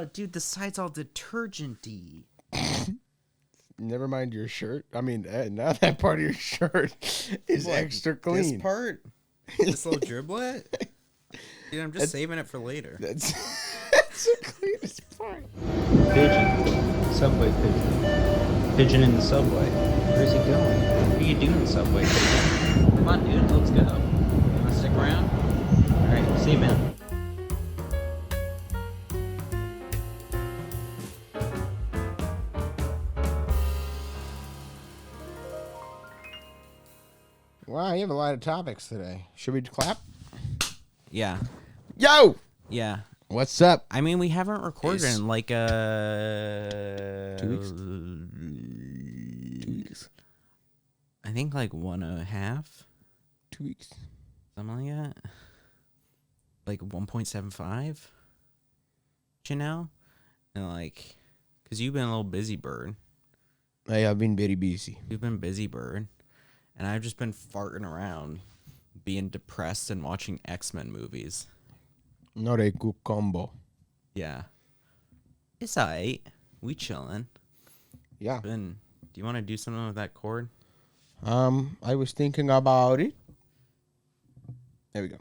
Oh, dude, the side's all detergent-y. Never mind your shirt. I mean, now that part of your shirt is extra clean. This part? This little driblet? Dude, I'm just saving it for later. That's the cleanest part. Pigeon. Subway pigeon. Pigeon in the subway. Where's he going? What are you doing, subway pigeon? Come on, dude. Let's go. You want to stick around? Alright, see you, man. Wow, you have a lot of topics today. Should we clap? Yeah. Yo! Yeah. What's up? I mean, we haven't recorded in like 2 weeks? 2 weeks. I think like 1.5. 2 weeks. Something like that. Like 1.75. You know? And like, because you've been a little busy bird. Hey, I've been very busy. You've been busy bird. And I've just been farting around, being depressed and watching X-Men movies. Not a good combo. Yeah. It's alright. We chilling. Yeah. Do you want to do something with that cord? I was thinking about it. There we go.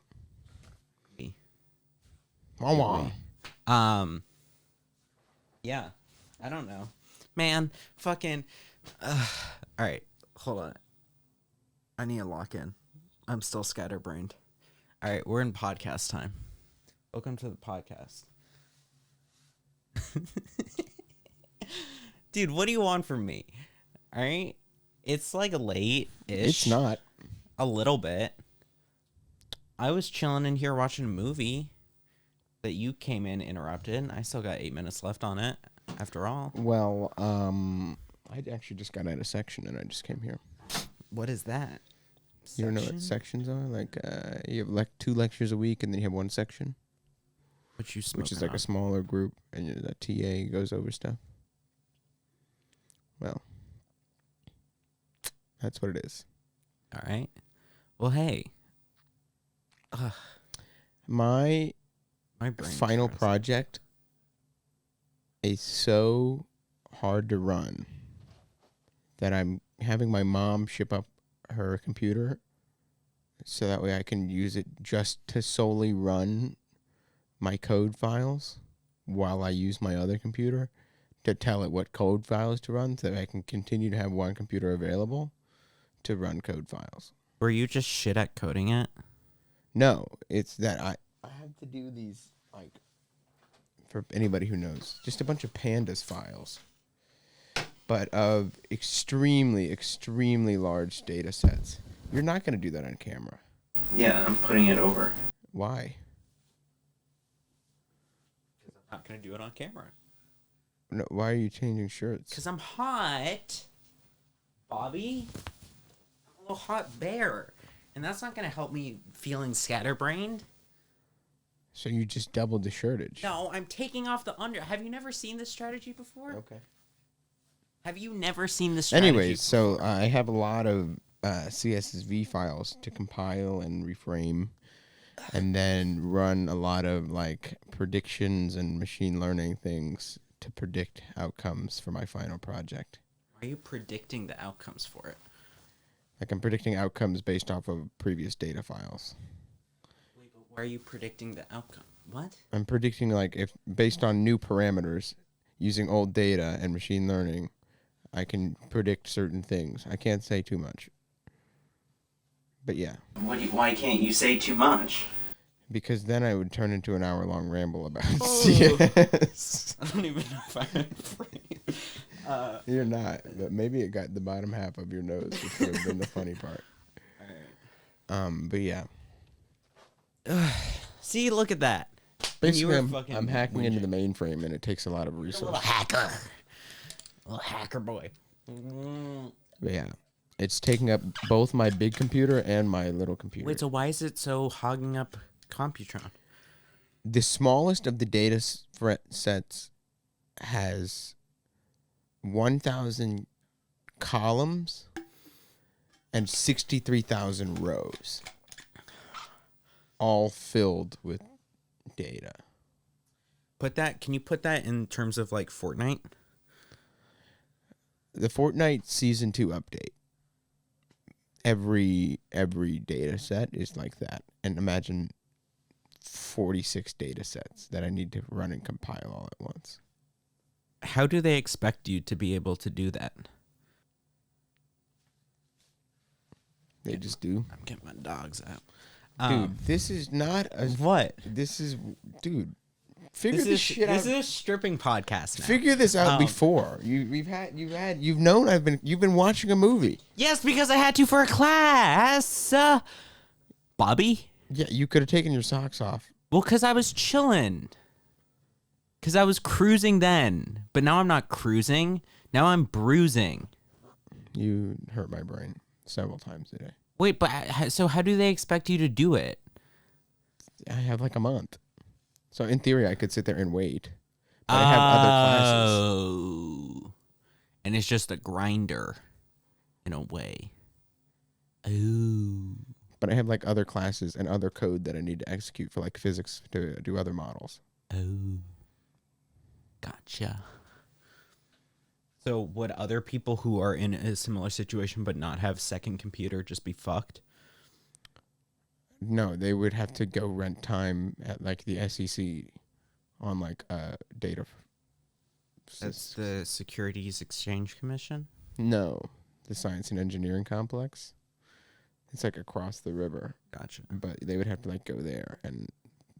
Yeah. I don't know. Man, fucking. Alright, hold on. I need to lock in. I'm still scatterbrained. Alright, we're in podcast time. Welcome to the podcast. Dude, what do you want from me? Alright? It's like late-ish. It's not. A little bit. I was chilling in here watching a movie that you came in, interrupted. I still got 8 minutes left on it, after all. Well, I actually just got out of section and I just came here. What is that? You don't know what sections are? Like, you have 2 lectures a week and then you have 1 section. Which is like a smaller group and the TA goes over stuff. Well, that's what it is. All right. Well, hey. My brain final project is so hard to run that I'm having my mom ship up her computer so that way I can use it just to solely run my code files while I use my other computer to tell it what code files to run so that I can continue to have one computer available to run code files. Were you just shit at coding it? No, it's that I have to do these, like, for anybody who knows, just a bunch of pandas files, but of extremely, extremely large data sets. You're not going to do that on camera. Yeah, I'm putting it over. Why? Because I'm not going to do it on camera. No, why are you changing shirts? Because I'm hot, Bobby. I'm a little hot bear. And that's not going to help me feeling scatterbrained. So you just doubled the shirtage. No, I'm taking off the under. Have you never seen this strategy before? Okay. Have you never seen this strategy Anyways, before? so I have a lot of CSV files to compile and reframe, and then run a lot of like predictions and machine learning things to predict outcomes for my final project. Are you predicting the outcomes for it? Like I'm predicting outcomes based off of previous data files. Wait, but why are you predicting the outcome? What? I'm predicting like if based on new parameters using old data and machine learning, I can predict certain things. I can't say too much. But yeah. Why can't you say too much? Because then I would turn into an hour-long ramble about Oh. CS. I don't even know if I'm afraid. You're not, but maybe it got the bottom half of your nose, which would have been the funny part. But yeah. See, look at that. Basically, I'm hacking into the mainframe, and it takes a lot of A resources. little hacker. A little hacker boy. But yeah. It's taking up both my big computer and my little computer. Wait, so why is it so hogging up Computron? The smallest of the data sets has 1,000 columns and 63,000 rows, all filled with data. Can you put that in terms of like Fortnite? The Fortnite Season 2 update. Every data set is like that. And imagine 46 data sets that I need to run and compile all at once. How do they expect you to be able to do that? They just do. I'm getting my dogs out. Dude, this is not a... What? This is... Dude, figure this shit out. This is a stripping podcast now. Figure this out before. You've been watching a movie. Yes, because I had to for a class. Bobby? Yeah, you could have taken your socks off. Well, because I was chilling. Because I was cruising then. But now I'm not cruising. Now I'm bruising. You hurt my brain several times today. Wait, but so how do they expect you to do it? I have like a month. So in theory, I could sit there and wait. But I have other classes. Oh. And it's just a grinder in a way. Oh. But I have like other classes and other code that I need to execute for like physics to do other models. Oh. Gotcha. So would other people who are in a similar situation but not have second computer just be fucked? No, they would have to go rent time at like the SEC on like data. That's the Securities Exchange Commission? No, the Science and Engineering Complex. It's like across the river. Gotcha. But they would have to like go there and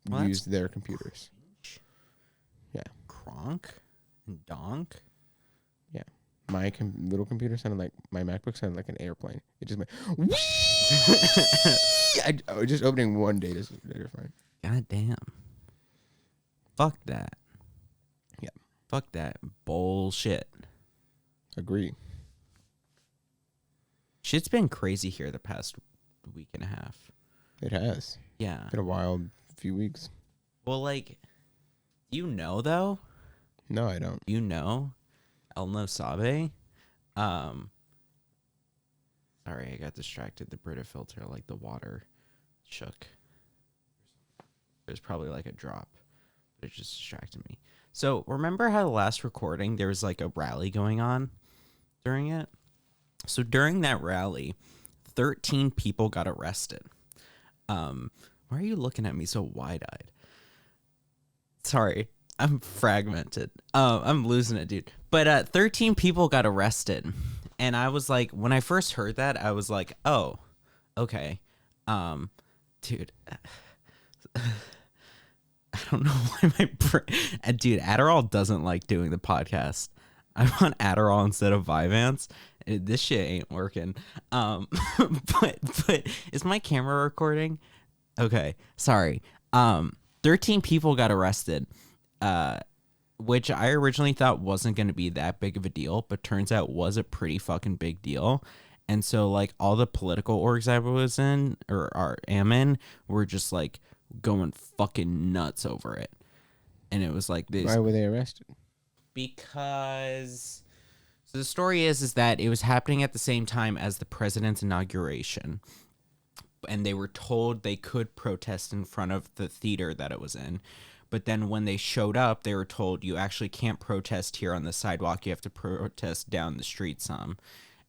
Well, use their computers. Yeah. Kronk and Donk? Yeah. My little computer sounded like, my MacBook sounded like an airplane. It just went, whee! I was just opening one data frame. God damn. Fuck that. Yeah. Fuck that bullshit. Agree. Shit's been crazy here the past week and a half. It has. Yeah. Been a wild few weeks. Well, like, you know, though? No, I don't. You know? El No Sabe? Sorry, I got distracted. The Brita filter, like the water shook. There's probably like a drop, but it just distracted me. So remember how the last recording, there was like a rally going on during it? So during that rally, 13 people got arrested. Why are you looking at me so wide-eyed? Sorry, I'm fragmented. I'm losing it, dude. But 13 people got arrested. And I was like, when I first heard that, I was like, oh, okay. Dude, I don't know why my brain... Dude, Adderall doesn't like doing the podcast. I'm on Adderall instead of Vyvanse. This shit ain't working. But is my camera recording? Okay, sorry. 13 people got arrested, which I originally thought wasn't going to be that big of a deal, but turns out was a pretty fucking big deal. And so, like, all the political orgs I was in, or am in, were just, like, going fucking nuts over it. And it was like this. Why were they arrested? Because... So the story is that it was happening at the same time as the president's inauguration. And they were told they could protest in front of the theater that it was in. But then when they showed up, they were told, you actually can't protest here on the sidewalk. You have to protest down the street some.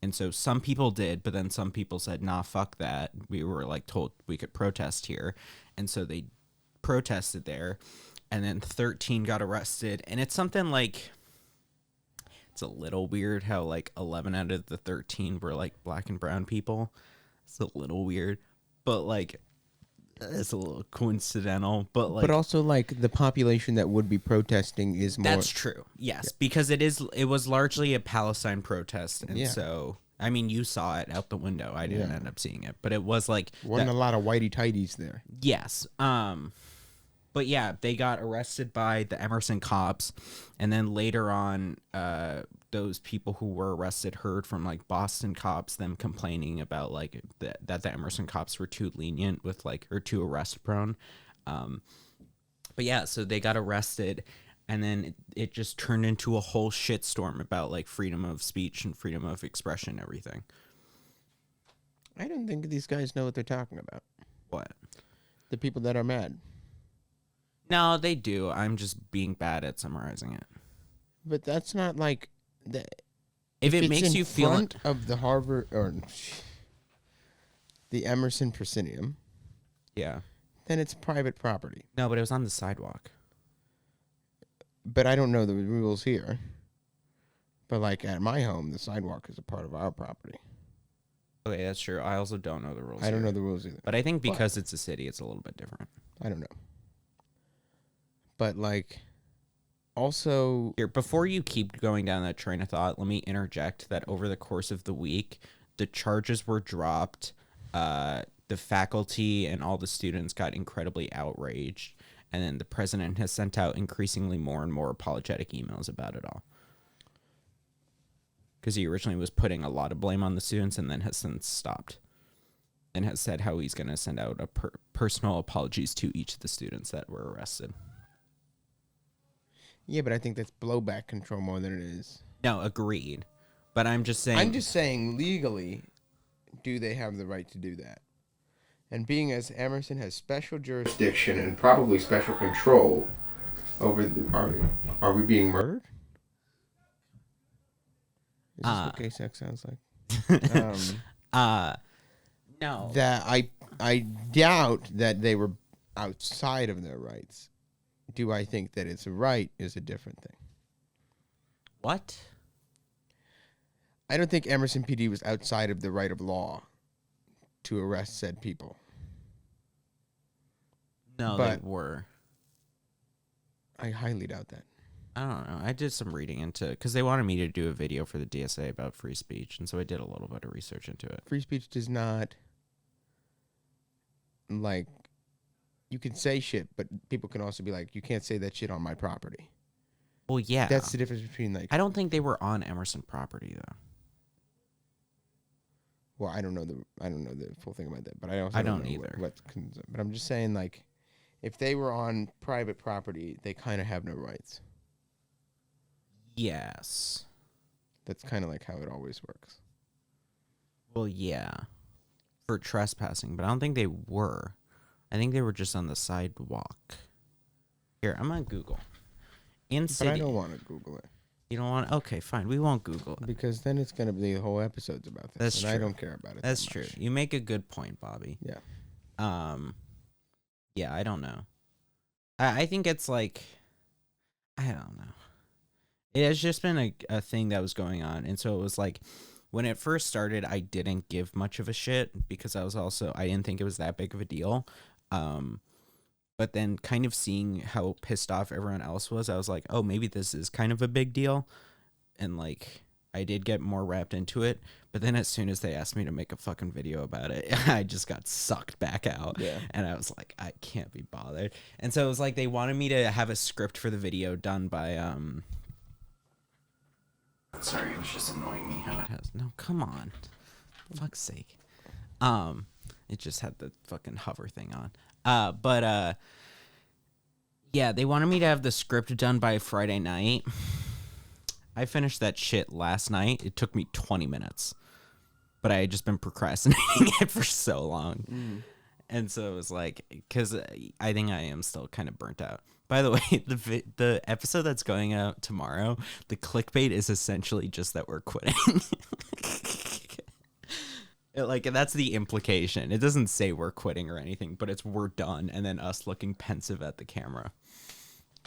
And so some people did, but then some people said, nah, fuck that. We were like told we could protest here. And so they protested there. And then 13 got arrested. And it's something like... It's a little weird how like 11 out of the 13 were like black and brown people. It's a little weird. But like... It's a little coincidental, but like... But also, like, the population that would be protesting is more... That's true, yes, yeah. Because it was largely a Palestine protest, and so... I mean, you saw it out the window. I didn't end up seeing it, but it was like... Wasn't a lot of whitey-tighties there. Yes. But yeah, they got arrested by the Emerson cops, and then later on, those people who were arrested heard from like Boston cops them complaining about like that the Emerson cops were too lenient with like, or too arrest prone. But yeah, so they got arrested, and then it just turned into a whole shitstorm about like freedom of speech and freedom of expression and everything. I don't think these guys know what they're talking about. What? The people that are mad. No, they do. I'm just being bad at summarizing it. But that's not like the. If it it's makes in you feel front of the Harvard or the Emerson Proscenium, yeah. then it's private property. No, but it was on the sidewalk. But I don't know the rules here. But like at my home, the sidewalk is a part of our property. Okay, that's true. I also don't know the rules. I don't here. know the rules either. But I think because it's a city, it's a little bit different. I don't know. But like, also Here, before you keep going down that train of thought, let me interject that over the course of the week, the charges were dropped. The faculty and all the students got incredibly outraged. And then the president has sent out increasingly more and more apologetic emails about it all. Because he originally was putting a lot of blame on the students and then has since stopped. And has said how he's going to send out a personal apologies to each of the students that were arrested. yeah, but I think that's blowback control more than it is. No, agreed. But I'm just saying... I'm just saying legally, do they have the right to do that? And being as Emerson has special jurisdiction and probably special control over the... Are we being murdered? Is this what gay sex sounds like? No. That I doubt that they were outside of their rights. Do I think that it's a right is a different thing. What? I don't think Emerson PD was outside of the right of law to arrest said people. No, But- they were. I highly doubt that. I don't know. I did some reading into it because they wanted me to do a video for the DSA about free speech, and so I did a little bit of research into it. Free speech does not, like, you can say shit, but people can also be like, you can't say that shit on my property. Well, yeah. That's the difference between, like, I don't think they were on Emerson property though. well, I don't know the full thing about that, but I also I don't know either. But I'm just saying, like, if they were on private property, they kind of have no rights. Yes. That's kind of like how it always works. Well, yeah. For trespassing, but I don't think they were. I think they were just on the sidewalk. Here, I'm on Google. In But city. I don't want to Google it. You don't want? Okay, fine. We won't Google it. Because then it's going to be the whole episode's about this. That's and I true. don't care about it. That's that true. much. You make a good point, Bobby. Yeah. Yeah, I don't know. I think it's like, I don't know. It has just been a thing that was going on. And so it was like, when it first started, I didn't give much of a shit because I didn't think it was that big of a deal. But then kind of seeing how pissed off everyone else was, I was like, oh, maybe this is kind of a big deal. And like, I did get more wrapped into it. But then as soon as they asked me to make a fucking video about it, I just got sucked back out. Yeah. And I was like, I can't be bothered. And so it was like they wanted me to have a script for the video done by sorry, it was just annoying me how it has. No, come on. For fuck's sake. It just had the fucking hover thing on. But yeah, they wanted me to have the script done by Friday night. I finished that shit last night. It took me 20 minutes. But I had just been procrastinating it for so long. And so it was like, because I think I am still kind of burnt out. By the way, the episode that's going out tomorrow, the clickbait is essentially just that we're quitting. That's the implication. It doesn't say we're quitting or anything, but it's we're done, and then us looking pensive at the camera.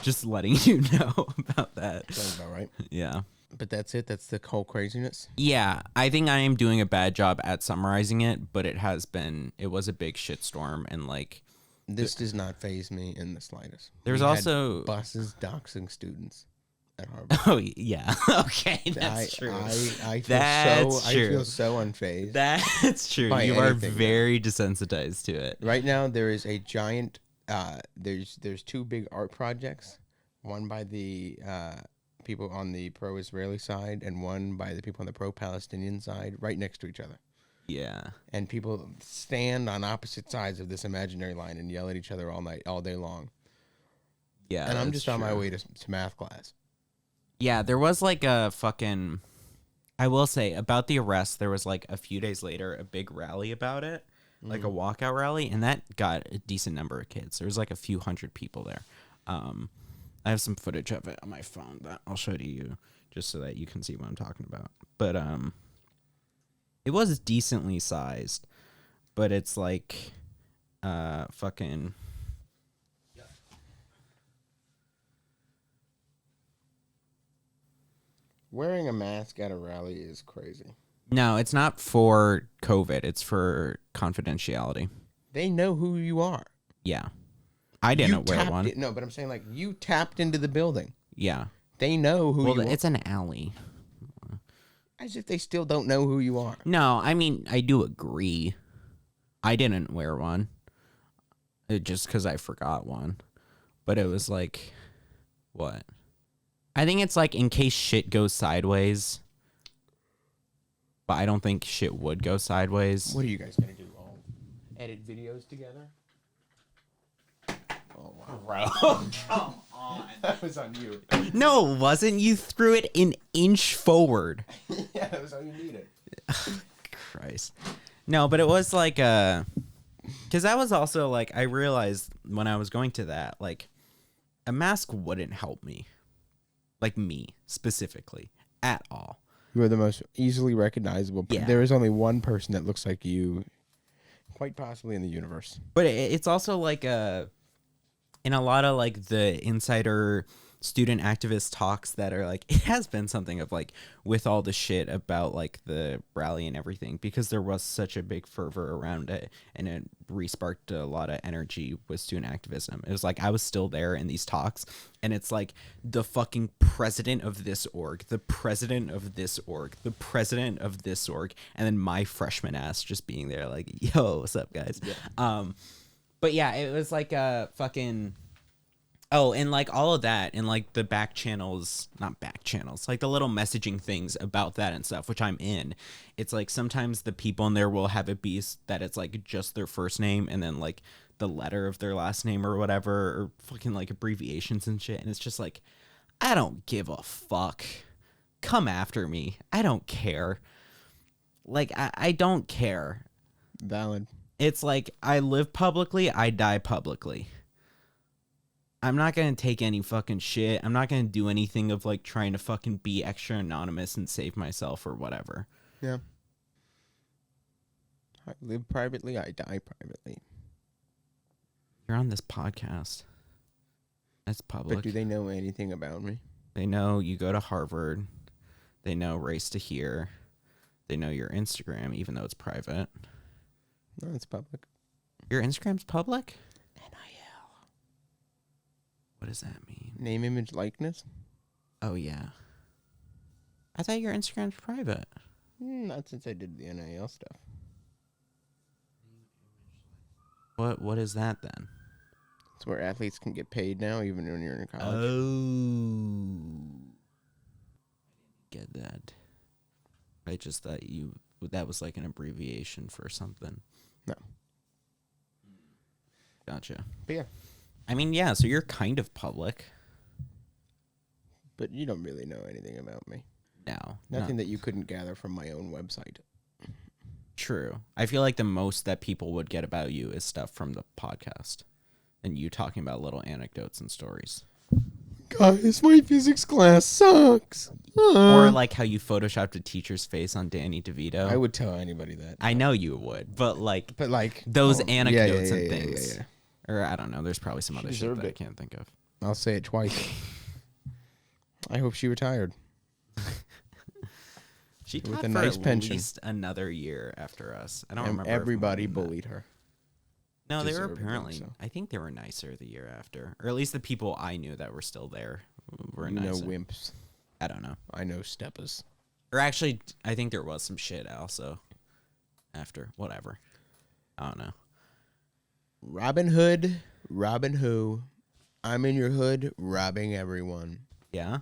Just letting you know about that. Sounds about right. Yeah. But that's it? That's the whole craziness? Yeah, I think I am doing a bad job at summarizing it, but it was a big shitstorm, and like... This does not faze me in the slightest. There's We had also... buses doxing students at Harvard. Oh, yeah. Okay, that's true. I That's true. feel so unfazed. That's true. By You are anything, very desensitized to it. Right now, there is a giant... there's two big art projects. One by the people on the pro-Israeli side and one by the people on the pro-Palestinian side right next to each other. Yeah. And people stand on opposite sides of this imaginary line and yell at each other all day long. Yeah. And I'm that's just on my true. way to math class. Yeah, there was like a fucking... I will say, about the arrest, there was like a few days later a big rally about it. Like a walkout rally, and that got a decent number of kids. There was like a few hundred people there. I have some footage of it on my phone that I'll show to you just so that you can see what I'm talking about. But it was decently sized, but it's like fucking. Wearing a mask at a rally is crazy. No, it's not for COVID. It's for confidentiality. They know who you are. Yeah. I didn't wear one. No, but I'm saying, like, you tapped into the building. Yeah. They know who you are. Well, it's an alley. As if they still don't know who you are. No, I mean, I do agree. I didn't wear one. Just because I forgot one. But it was like, what? I think it's like in case shit goes sideways. But I don't think shit would go sideways. What are you guys going to do? All edit videos together? Oh, wow. Bro, come on. That was on you. No, it wasn't. You threw it an inch forward. Yeah, that was all you needed. Christ. No, but it was like, because I was also like, I realized when I was going to that, like, a mask wouldn't help me. Like me, specifically, at all. You are the most easily recognizable. Yeah. There is only one person that looks like you, quite possibly in the universe. But it's also like in a lot of like the insider student activist talks that are like, it has been something of like with all the shit about like the rally and everything, because there was such a big fervor around it and it re-sparked a lot of energy with student activism. It was like I was still there in these talks and it's like the fucking president of this org, the president of this org, the president of this org, and then my freshman ass just being there like, yo, what's up, guys? Yeah. But yeah, it was like a fucking... Oh, and like all of that and like the back channels, not back channels, like the little messaging things about that and stuff, which I'm in. It's like sometimes the people in there will have it be that it's like just their first name and then like the letter of their last name or whatever, or fucking like abbreviations and shit. And it's just like, I don't give a fuck. Come after me. I don't care. Like, I don't care. Valid. It's like, I live publicly, I die publicly. I'm not going to take any fucking shit. I'm not going to do anything of like trying to fucking be extra anonymous and save myself or whatever. Yeah. I live privately, I die privately. You're on this podcast. That's public. But do they know anything about me? They know you go to Harvard. They know Race to Here. They know your Instagram, even though it's private. No, it's public. Your Instagram's public? What does that mean? Name, image, likeness? Oh, yeah. I thought your Instagram's private. Not since I did the NIL stuff. What is that then? It's where athletes can get paid now, even when you're in college. Oh. Get that. I just thought that was like an abbreviation for something. No. Gotcha. But yeah. I mean, yeah, so you're kind of public. But you don't really know anything about me. No. Nothing that you couldn't gather from my own website. True. I feel like the most that people would get about you is stuff from the podcast. And you talking about little anecdotes and stories. Guys, my physics class sucks. Or like how you photoshopped a teacher's face on Danny DeVito. I would tell anybody that. I know you would, but like those anecdotes and things. Yeah. Or I don't know. There's probably some other shit that I can't think of. I'll say it twice. I hope she retired. She taught with a for nice at pension. least another year after us. I don't remember. Everybody bullied her. No, they were Deservedly apparently. so. I think they were nicer the year after, or at least the people I knew that were still there were You nicer. know wimps. I don't know. I know steppas. Or actually, I think there was some shit also after. Whatever. I don't know. Robin Hood, Robin Who. I'm in your hood, robbing everyone. Yeah.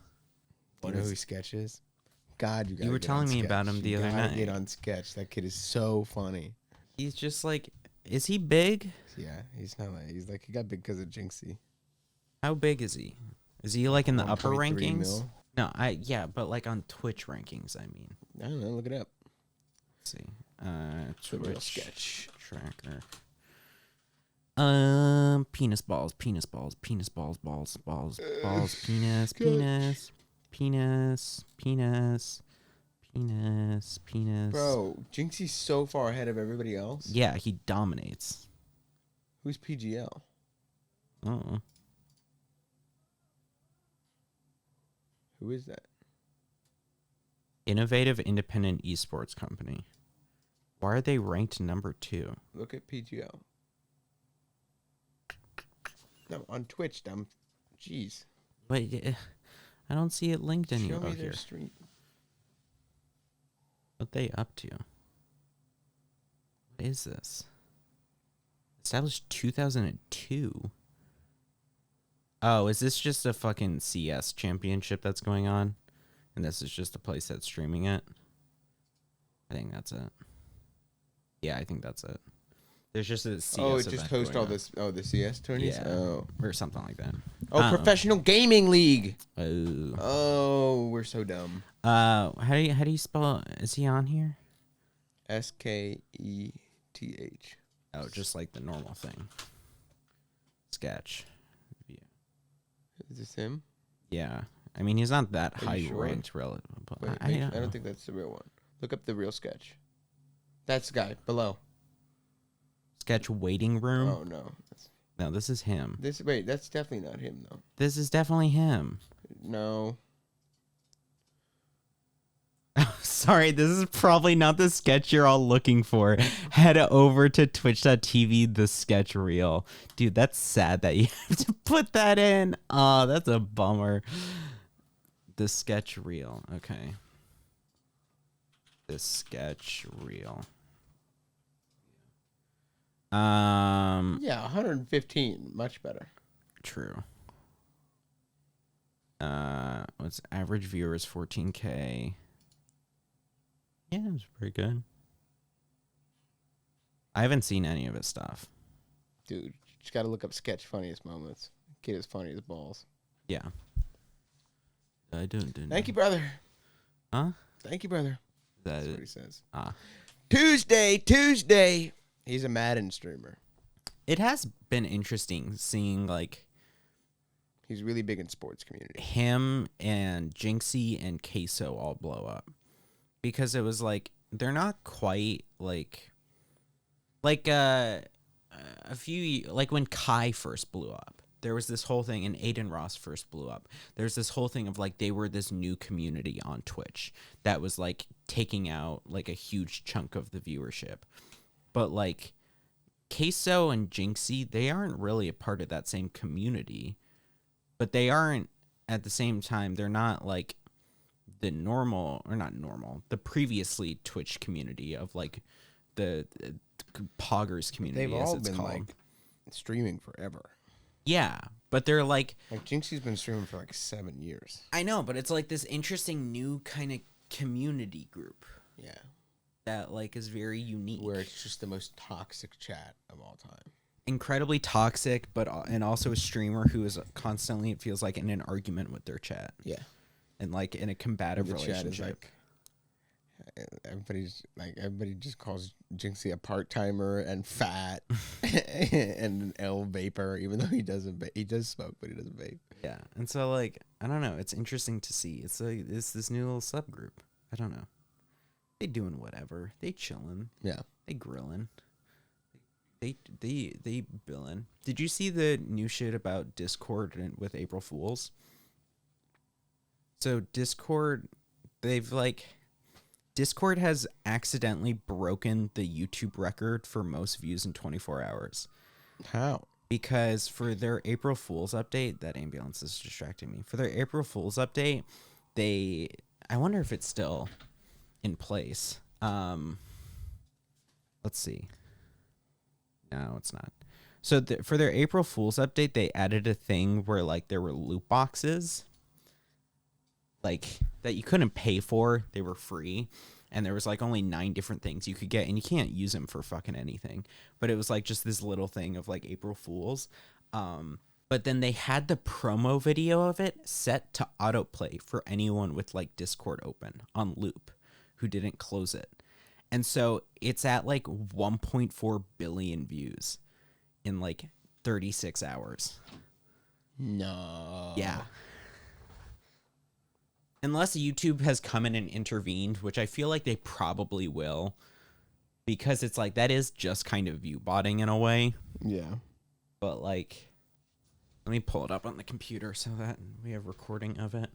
You know who Sketch is? God, you gotta You were get telling on me Sketch. about him the You other gotta night. Get on Sketch. That kid is so funny. He's just like, is he big? Yeah, he's not like he got big because of Jynxi. How big is he? Is he like in the upper 1.3 rankings? mil. No, but like on Twitch rankings, I mean. I don't know. Look it up. Let's see. The real Twitch Sketch. tracker. Penis balls, penis balls, penis balls, balls, balls, balls, Gosh. penis, penis, penis, penis, penis, penis. Bro, Jynxi's so far ahead of everybody else. Yeah, he dominates. Who's PGL? Oh, Who is that? innovative independent esports company. Why are they ranked number 2? Look at PGL. No, on Twitch, dumb. Jeez. Wait, I don't see it linked Show anywhere. me Oh, their here. stream. What they up to? What is this? Established 2002. Oh, is this just a fucking CS championship that's going on? And this is just a place that's streaming it? I think that's it. Yeah, I think that's it. There's just a CS Oh, it just event hosts going all on. this. Oh, the CS tourneys? Yeah. Oh. Or something like that. Oh, Professional Gaming League. Oh. Oh, we're so dumb. How do you spell? Is he on here? SKETH. Oh, just like the normal thing. Sketch. Is this him? Yeah. I mean, he's not that Are high you sure? ranked relative. But Wait, I I don't know. don't think that's the real one. Look up the real sketch. That's the guy below. Sketch waiting room. Oh no. No, this is him. Wait, that's definitely not him though. This is definitely him. No. Sorry, this is probably not the sketch you're all looking for. Head over to twitch.tv, the sketch reel. Dude, that's sad that you have to put that in. Oh, that's a bummer. The sketch reel. Okay. The sketch reel. Yeah, 115. Much better. True. What's average viewers 14K? Yeah, it was pretty good. I haven't seen any of his stuff. Dude, you just gotta look up sketch funniest moments. Kid is funny as balls. Yeah. I don't. Thank you, brother. Huh? Thank you, brother. That That's what it? he says. Ah. Tuesday. He's a Madden streamer. It has been interesting seeing like He's really big in sports community. him and jynxi and caseoh all blow up. Because it was like they're not quite like a few like when Kai first blew up. There was this whole thing, and Aiden Ross first blew up. There's this whole thing of like they were this new community on Twitch that was like taking out like a huge chunk of the viewership. But like caseoh and jynxi, they aren't really a part of that same community. But they aren't at the same time. They're not like the normal, or not normal, the previously Twitch community of like the poggers community. They've as all it's been called. like streaming forever. Yeah, but they're like, Jynxi's been streaming for like 7 years. I know, but it's like this interesting new kind of community group Yeah. that like is very unique. Where it's just the most toxic chat of all time. Incredibly toxic, but and also a streamer who is constantly, it feels like, in an argument with their chat. Yeah. And like in a combative The chat relationship. is like everybody just calls Jynxi a part-timer and fat and an L vapor, even though he doesn't he does smoke, but he doesn't vape. Yeah, and so like I don't know, it's interesting to see. It's like it's this new little subgroup. I don't know. They doing whatever. They chilling. Yeah. They grilling. They billing. Did you see the new shit about Discord and with April Fools? So Discord has accidentally broken the YouTube record for most views in 24 hours. How? Because for their April Fool's update, that ambulance is distracting me. For their April Fool's update, I wonder if it's still in place. Let's see. No, it's not. So for their April Fool's update, they added a thing where like there were loot boxes, like that you couldn't pay for. They were free. And there was like only 9 different things you could get, and you can't use them for fucking anything. But it was like just this little thing of like April Fools. But then they had the promo video of it set to autoplay for anyone with like Discord open on loop who didn't close it. And so it's at like 1.4 billion views. in like 36 hours. No. Yeah. Unless YouTube has come in and intervened, which I feel like they probably will, because it's like that is just kind of view botting in a way. Yeah. But like, let me pull it up on the computer so that we have recording of it.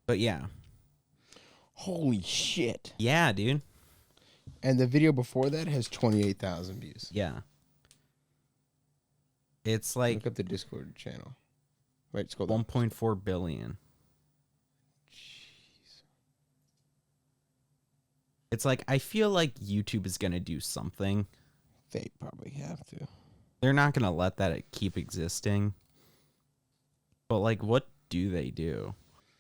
But yeah. Holy shit. Yeah, dude. And the video before that has 28,000 views. Yeah. It's like Look up the Discord channel. Wait, scroll 1.4 billion. Jeez. It's like, I feel like YouTube is going to do something. They probably have to. They're not going to let that keep existing. But like, what do they do?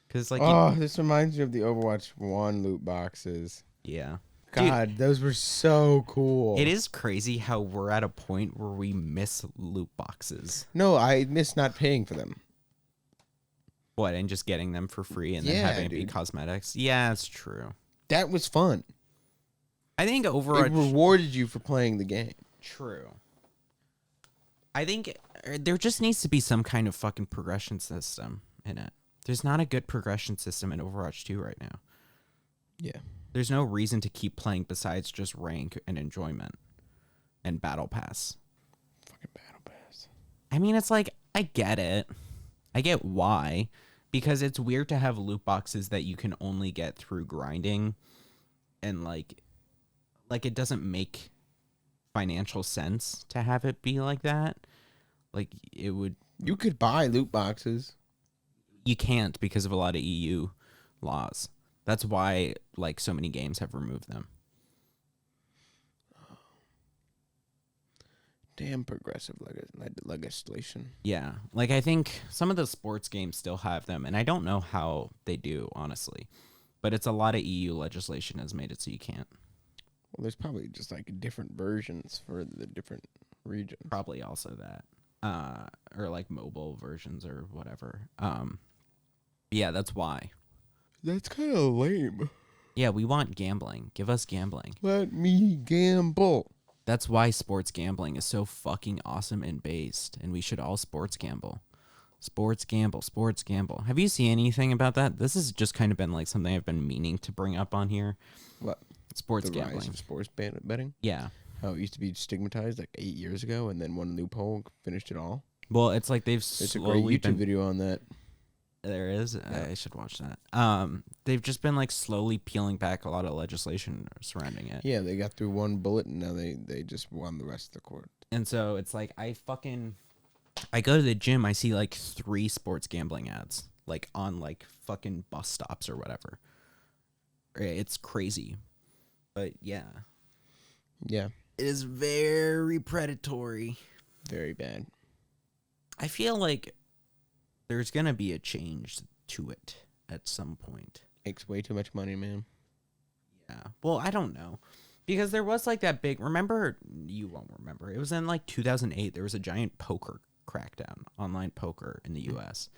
Because like, This reminds me of the Overwatch 1 loot boxes. yeah. God, those were so cool. It is crazy how we're at a point where we miss loot boxes. No, I miss not paying for them. What, and just getting them for free and then Yeah, having it be dude. cosmetics? Yeah, it's true. That was fun. I think It Overwatch... rewarded you for playing the game. True. I think there just needs to be some kind of fucking progression system in it. There's not a good progression system in Overwatch 2 right now. Yeah. There's no reason to keep playing besides just rank and enjoyment and battle pass. Fucking battle pass. I mean, it's like, I get it. I get why. Because it's weird to have loot boxes that you can only get through grinding. And like it doesn't make financial sense to have it be like that. Like, it would... You could buy loot boxes. You can't because of a lot of EU laws. That's why, like, so many games have removed them. Damn progressive legislation. Yeah. Like, I think some of the sports games still have them, and I don't know how they do, honestly. But it's a lot of EU legislation has made it so you can't. Well, there's probably just like different versions for the different regions. Probably also that. Or, like, mobile versions or whatever. Yeah, that's why. That's kind of lame. Yeah, we want gambling. Give us gambling. Let me gamble. That's why sports gambling is so fucking awesome and based, and we should all sports gamble. Sports gamble, sports gamble. Have you seen anything about that? This has just kind of been like something I've been meaning to bring up on here. What? Sports The rise gambling. of sports betting? Yeah. How it used to be stigmatized like 8 years ago, and then one loophole finished it all. Well, it's like they've It's a slowly great YouTube been... video on that. There is? Yeah. I should watch that. They've just been like slowly peeling back a lot of legislation surrounding it. Yeah, they got through one bullet, and now they just won the rest of the court. And so it's like I go to the gym, I see like 3 sports gambling ads, like on like fucking bus stops or whatever. It's crazy. But yeah. Yeah, It is very predatory. very bad. I feel like there's going to be a change to it at some point. Makes way too much money, man. Yeah. Well, I don't know. Because there was like that big, remember, you won't remember. It was in like 2008. There was a giant poker crackdown, online poker in the US.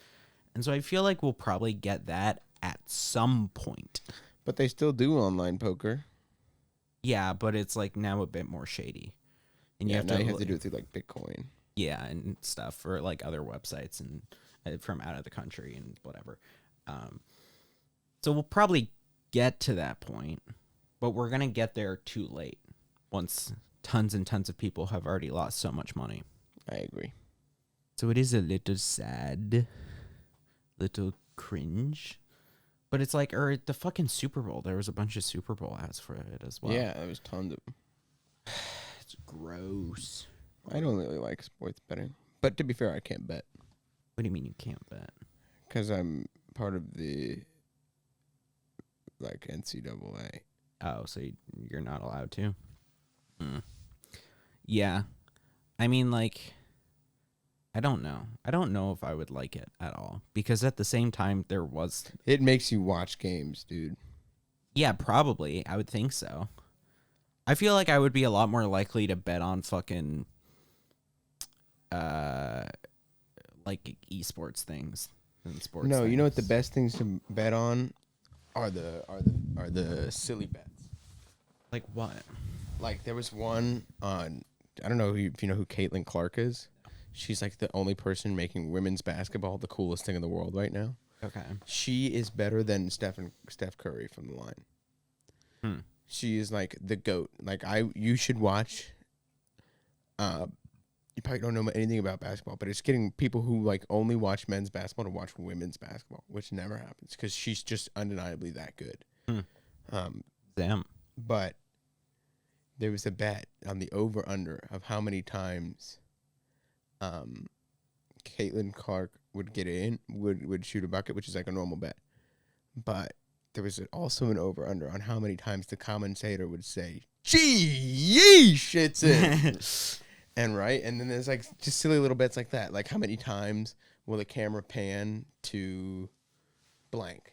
And so I feel like we'll probably get that at some point. But they still do online poker. Yeah, but it's like now a bit more shady. And You have to do it through like Bitcoin. Yeah, and stuff, or like other websites and from out of the country and whatever. So we'll probably get to that point, but we're going to get there too late once tons and tons of people have already lost so much money. I agree. So it is a little sad, little cringe. But it's like, or the fucking Super Bowl. There was a bunch of Super Bowl ads for it as well. Yeah, there was tons of. It's gross. I don't really like sports betting, but to be fair, I can't bet What do you mean you can't bet? because I'm part of the like NCAA. Oh, so you're not allowed to? Yeah. I mean, like, I don't know. I don't know if I would like it at all. Because at the same time, there was... It makes you watch games, dude. Yeah, probably. I would think so. I feel like I would be a lot more likely to bet on fucking... like, esports things than sports No, things. you know what the best things to bet on are the silly bets. Like what? Like there was one on. I don't know if you know who Caitlin Clark is. She's like the only person making women's basketball the coolest thing in the world right now. Okay. She is better than Steph Curry from the line. She is like the GOAT. Like you should watch. You probably don't know anything about basketball, but it's getting people who like only watch men's basketball to watch women's basketball, which never happens because she's just undeniably that good. Damn. But there was a bet on the over-under of how many times Caitlin Clark would get in, would shoot a bucket, which is like a normal bet. But there was also an over-under on how many times the commentator would say, "Gee, yeesh, it's in." And then there's like just silly little bets like that. Like how many times will the camera pan to blank?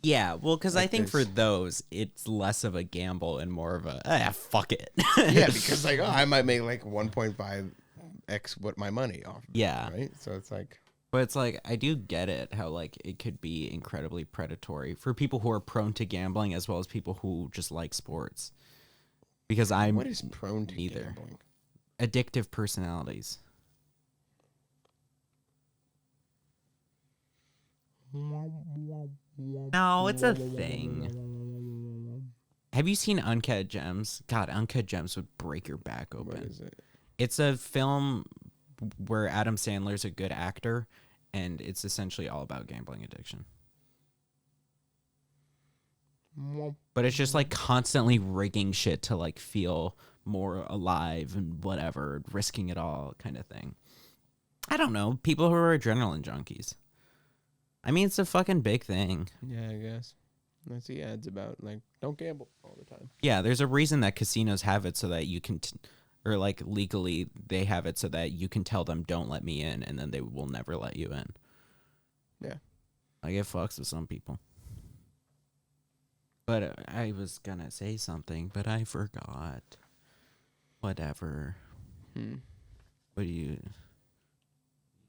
Yeah, well, because Like I think for this. those, it's less of a gamble and more of a, fuck it. Yeah, because like, I might make like 1.5x what my money off. Yeah. Right? So it's like. But it's like, I do get it, how like it could be incredibly predatory for people who are prone to gambling as well as people who just like sports. Because I'm What is prone to neither. gambling? Addictive personalities. No, it's a thing. Have you seen Uncut Gems? God, Uncut Gems would break your back open. What is it? It's a film where Adam Sandler's a good actor, and it's essentially all about gambling addiction. But it's just like constantly rigging shit to like feel more alive and whatever, risking it all kind of thing. I don't know. People who are adrenaline junkies. I mean, it's a fucking big thing. Yeah, I guess. I see ads about like don't gamble all the time. Yeah, there's a reason that casinos have it so that you can, or like legally they have it so that you can tell them don't let me in, and then they will never let you in. Yeah. Like it fucks with some people. But I was gonna say something, but I forgot. Whatever. What do you...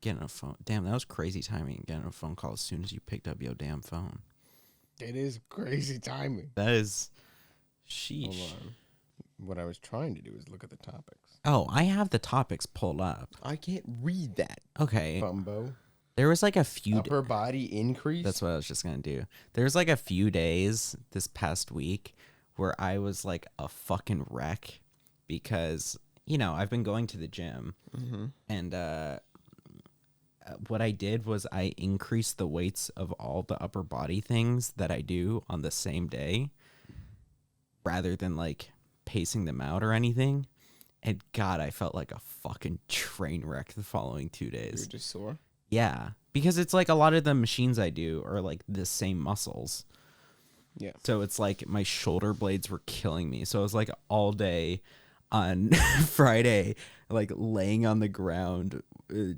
Getting a phone... Damn, that was crazy timing. Getting a phone call as soon as you picked up your damn phone. It is crazy timing. That is... Sheesh. Hold on. What I was trying to do is look at the topics. Oh, I have the topics pulled up. I can't read that. Okay. Bumbo. There was like a few... Upper body increase? That's what I was just gonna do. There was like a few days this past week where I was like a fucking wreck because, you know, I've been going to the gym and what I did was I increased the weights of all the upper body things that I do on the same day rather than like pacing them out or anything. And God, I felt like a fucking train wreck the following 2 days. You're just sore? Yeah, because it's like a lot of the machines I do are like the same muscles. Yeah. So it's like my shoulder blades were killing me. So I was like all day on Friday, like laying on the ground,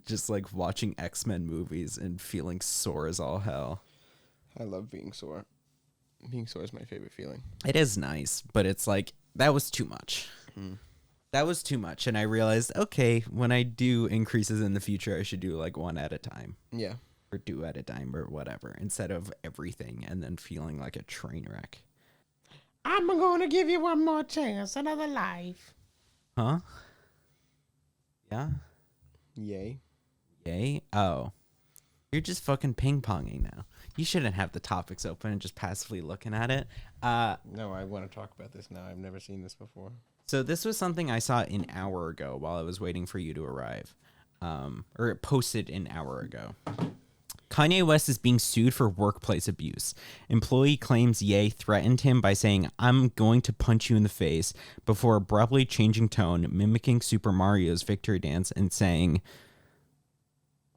just like watching X-Men movies and feeling sore as all hell. I love being sore. Being sore is my favorite feeling. It is nice, but it's like, that was too much. That was too much. And I realized, okay, when I do increases in the future, I should do like one at a time. Yeah. Or 2 at a time or whatever, instead of everything and then feeling like a train wreck. I'm gonna give you one more chance, another life. Huh? Yeah? Yay. Yay? Oh. You're just fucking ping-ponging now. You shouldn't have the topics open and just passively looking at it. No, I want to talk about this now. I've never seen this before. So this was something I saw an hour ago while I was waiting for you to arrive. Or it posted an hour ago. Kanye West is being sued for workplace abuse. Employee claims Ye threatened him by saying, "I'm going to punch you in the face," before abruptly changing tone, mimicking Super Mario's victory dance, and saying,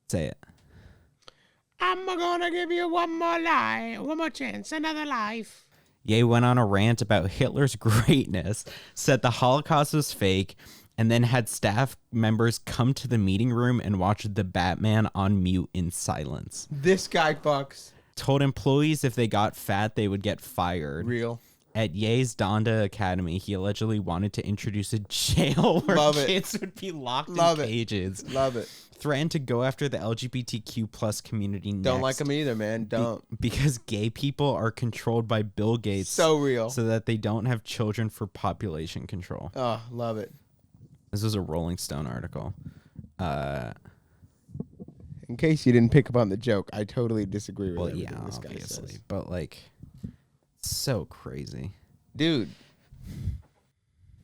say it. I'm gonna give you one more chance, another life. Ye went on a rant about Hitler's greatness, said the Holocaust was fake, and then had staff members come to the meeting room and watch the Batman on mute in silence. This guy fucks. Told employees if they got fat, they would get fired. Real. At Ye's Donda Academy, he allegedly wanted to introduce a jail where kids would be locked in cages. Love it. Threatened to go after the LGBTQ plus community next. Don't like them either, man. Don't. Because gay people are controlled by Bill Gates. So real. So that they don't have children for population control. Oh, love it. This was a Rolling Stone article. In case you didn't pick up on the joke, I totally disagree with everything this guy obviously. says. But, like, so crazy. Dude,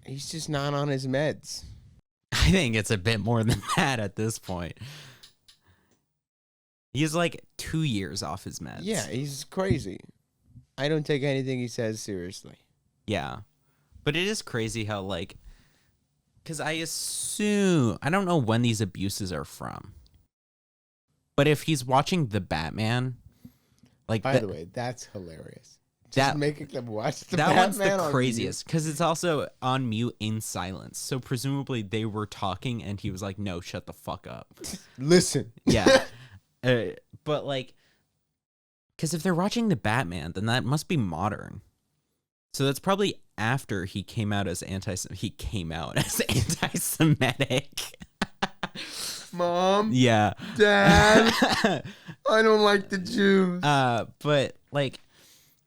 he's just not on his meds. I think it's a bit more than that at this point. He's like 2 years off his meds. Yeah, he's crazy. I don't take anything he says seriously. Yeah. But it is crazy how, like, because I assume, I don't know when these abuses are from. But if he's watching The Batman, like, by the way, that's hilarious. Just making them watch the Batman. That one's the craziest because it's also on mute in silence. So presumably they were talking and he was like, "No, shut the fuck up." Listen. Yeah. But like, because if they're watching The Batman, then that must be modern. So that's probably after he came out as anti-Semitic. Mom. Yeah. Dad. I don't like the Jews. But like,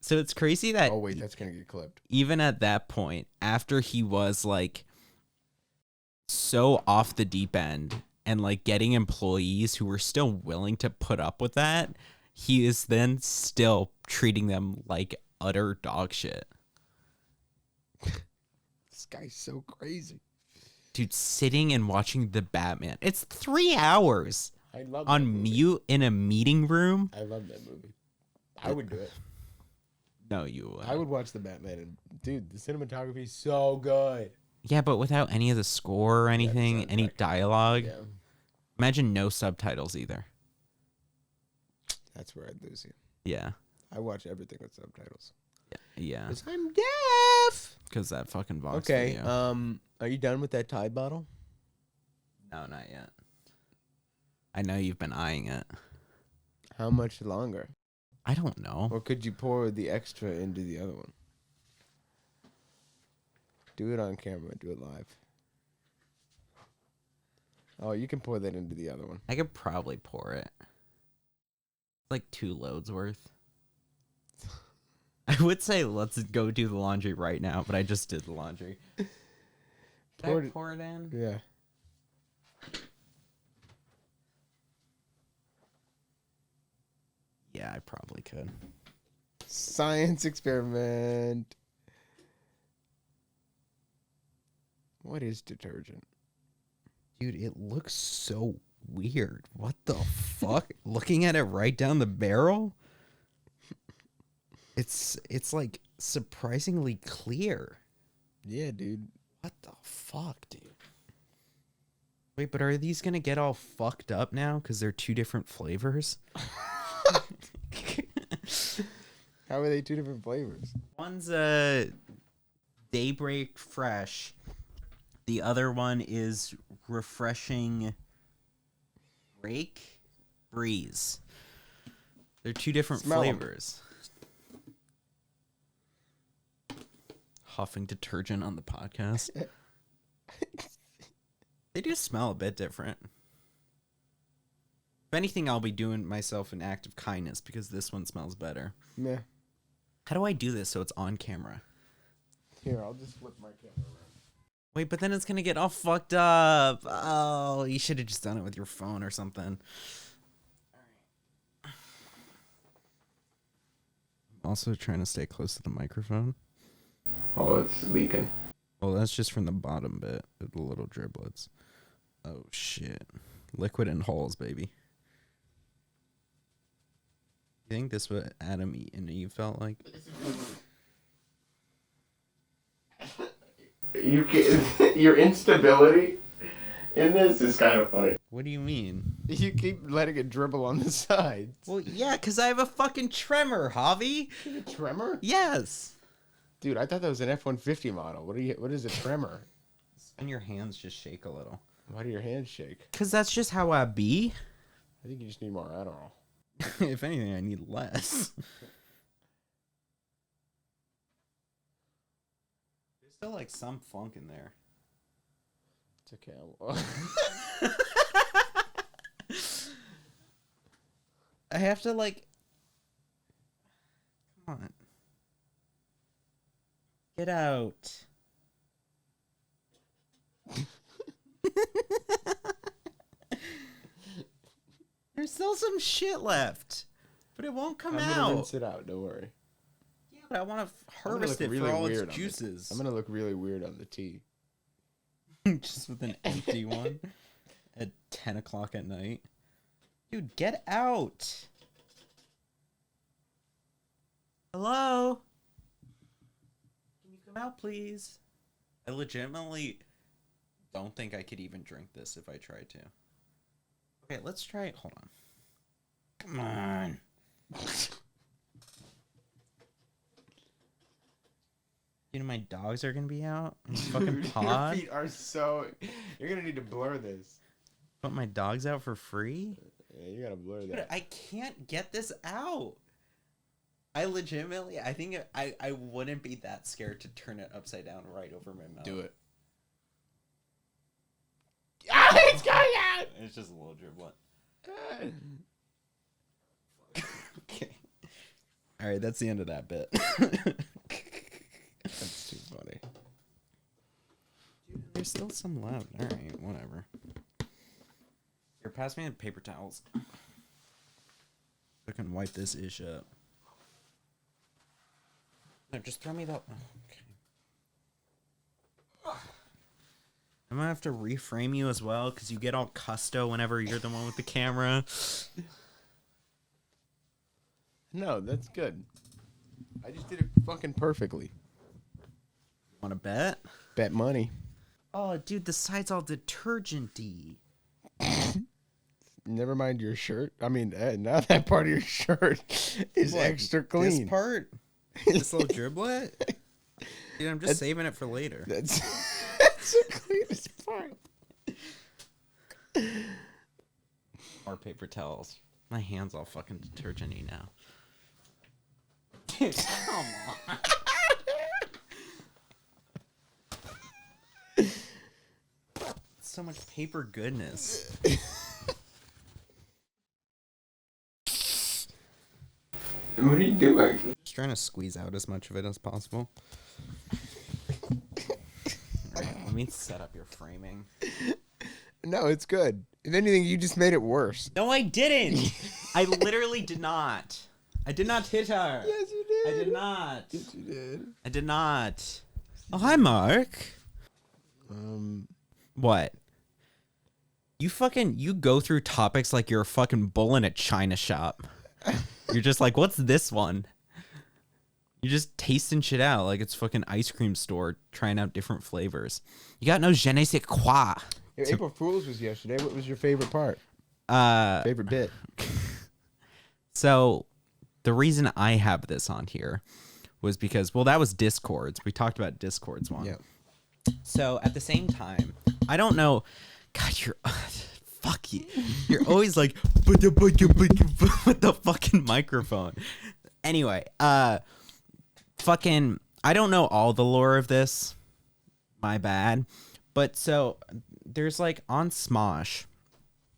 so it's crazy that. Oh wait, that's gonna get clipped. Even at that point, after he was like so off the deep end and like getting employees who were still willing to put up with that, he is then still treating them like utter dog shit. This guy's so crazy. Dude, sitting and watching The Batman. It's 3 hours I love on mute in a meeting room. I love that movie. I would do it. No, you would. I would watch The Batman. And, dude, the cinematography is so good. Yeah, but without any of the score or anything, any dialogue. Yeah. Imagine no subtitles either. That's where I'd lose you. Yeah. I watch everything with subtitles. Yeah. Because I'm deaf. Because that fucking Vox Okay. video. Are you done with that Tide bottle? No, not yet. I know you've been eyeing it. How much longer? I don't know. Or could you pour the extra into the other one? Do it on camera. Do it live. Oh, you can pour that into the other one. I could probably pour it. It's like 2 loads worth. I would say let's go do the laundry right now, but I just did the laundry. Can I pour it in? Yeah. Yeah, I probably could. Science experiment. What is detergent? Dude, it looks so weird. What the fuck? Looking at it right down the barrel? It's like surprisingly clear. Yeah, dude. What the fuck, dude? Wait, but are these gonna get all fucked up now because they're 2 different flavors? How are they 2 different flavors? One's Daybreak Fresh. The other one is Refreshing Breeze. They're 2 different flavors. Huffing detergent on the podcast. They do smell a bit different. If anything, I'll be doing myself an act of kindness because this one smells better. Meh. How do I do this so it's on camera? Here, I'll just flip my camera around. Wait, but then it's going to get all fucked up. Oh, you should have just done it with your phone or something. I'm also trying to stay close to the microphone. Oh, it's leaking. Well, that's just from the bottom bit, the little driblets. Oh, shit. Liquid in holes, baby. You think this what Adam and Eve felt like? Your instability in this is kind of funny. What do you mean? You keep letting it dribble on the sides. Well, yeah, because I have a fucking tremor, Javi. A tremor? Yes. Dude, I thought that was an F-150 model. What is a tremor? And your hands just shake a little. Why do your hands shake? Because that's just how I be. I think you just need more Adderall. If anything, I need less. Still like some funk in there. It's okay. I have to like. Come on. Get out. There's still some shit left, but it won't come I'm out. gonna rinse it out. Don't worry. Yeah, but I want to harvest it for all its juices. I'm gonna look really weird on the tea. Just with an empty one at 10 o'clock at night. Dude, get out. Hello? Can you come out, please? I legitimately don't think I could even drink this if I tried to. Okay, let's try it. Hold on. Come on. You know my dogs are gonna be out in the fucking pod. Your feet are so... You're gonna need to blur this. Put my dogs out for free? Yeah, you gotta blur Dude, that. I can't get this out. I legitimately, I think I wouldn't be that scared to turn it upside down right over my mouth. Do it. Ah, it's going out! It's just a little driblet. Okay. All right, that's the end of that bit. That's too funny. Dude, there's still some left. All right, whatever. Here, pass me the paper towels. I can wipe this ish up. No, just throw me that. Oh, okay. I'm gonna have to reframe you as well because you get all custo whenever you're the one with the camera. No, that's good. I just did it fucking perfectly. Want to bet? Bet money. Oh, dude, the side's all detergent-y. Never mind your shirt. I mean, now that part of your shirt is What, extra clean. This part? This little driblet? Dude, I'm just saving it for later. That's the cleanest part. More paper towels. My hand's all fucking detergent-y now. Dude, come on. So much paper goodness. What are you doing? Just trying to squeeze out as much of it as possible. Alright, let me set up your framing. No, it's good. If anything, you just made it worse. No, I didn't. I literally did not. I did not hit her. Yes, you did. I did not. Yes, you did. I did not. Oh, hi, Mark. What? You go through topics like you're a fucking bull in a china shop. You're just like, what's this one? You're just tasting shit out like it's fucking ice cream store trying out different flavors. You got no je ne sais quoi. Your April Fool's was yesterday. What was your favorite part? Favorite bit? So the reason I have this on here was because, well, that was Discords. We talked about Discords one. Yeah. So at the same time, I don't know. God, you're fuck you. You're always like with the fucking microphone. Anyway, fucking, I don't know all the lore of this. My bad. But so there's like on Smosh,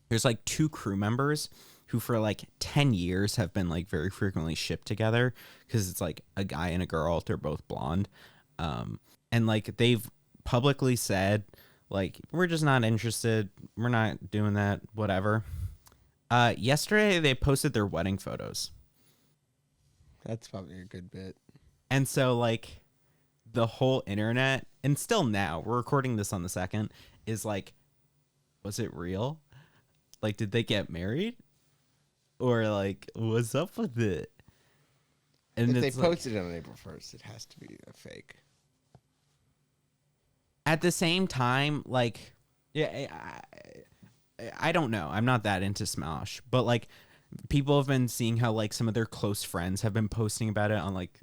there's like 2 crew members who for like 10 years have been like very frequently shipped together because it's like a guy and a girl. They're both blonde. And like they've publicly said, like, we're just not interested. We're not doing that. Whatever. Yesterday, they posted their wedding photos. That's probably a good bit. And so, like, the whole internet, and still now, we're recording this on the 2nd, is like, was it real? Like, did they get married? Or, like, what's up with it? And if they it's like, posted it on April 1st, it has to be a fake. at the same time, like, yeah, I don't know. I'm not that into Smosh, but like, people have been seeing how like some of their close friends have been posting about it on like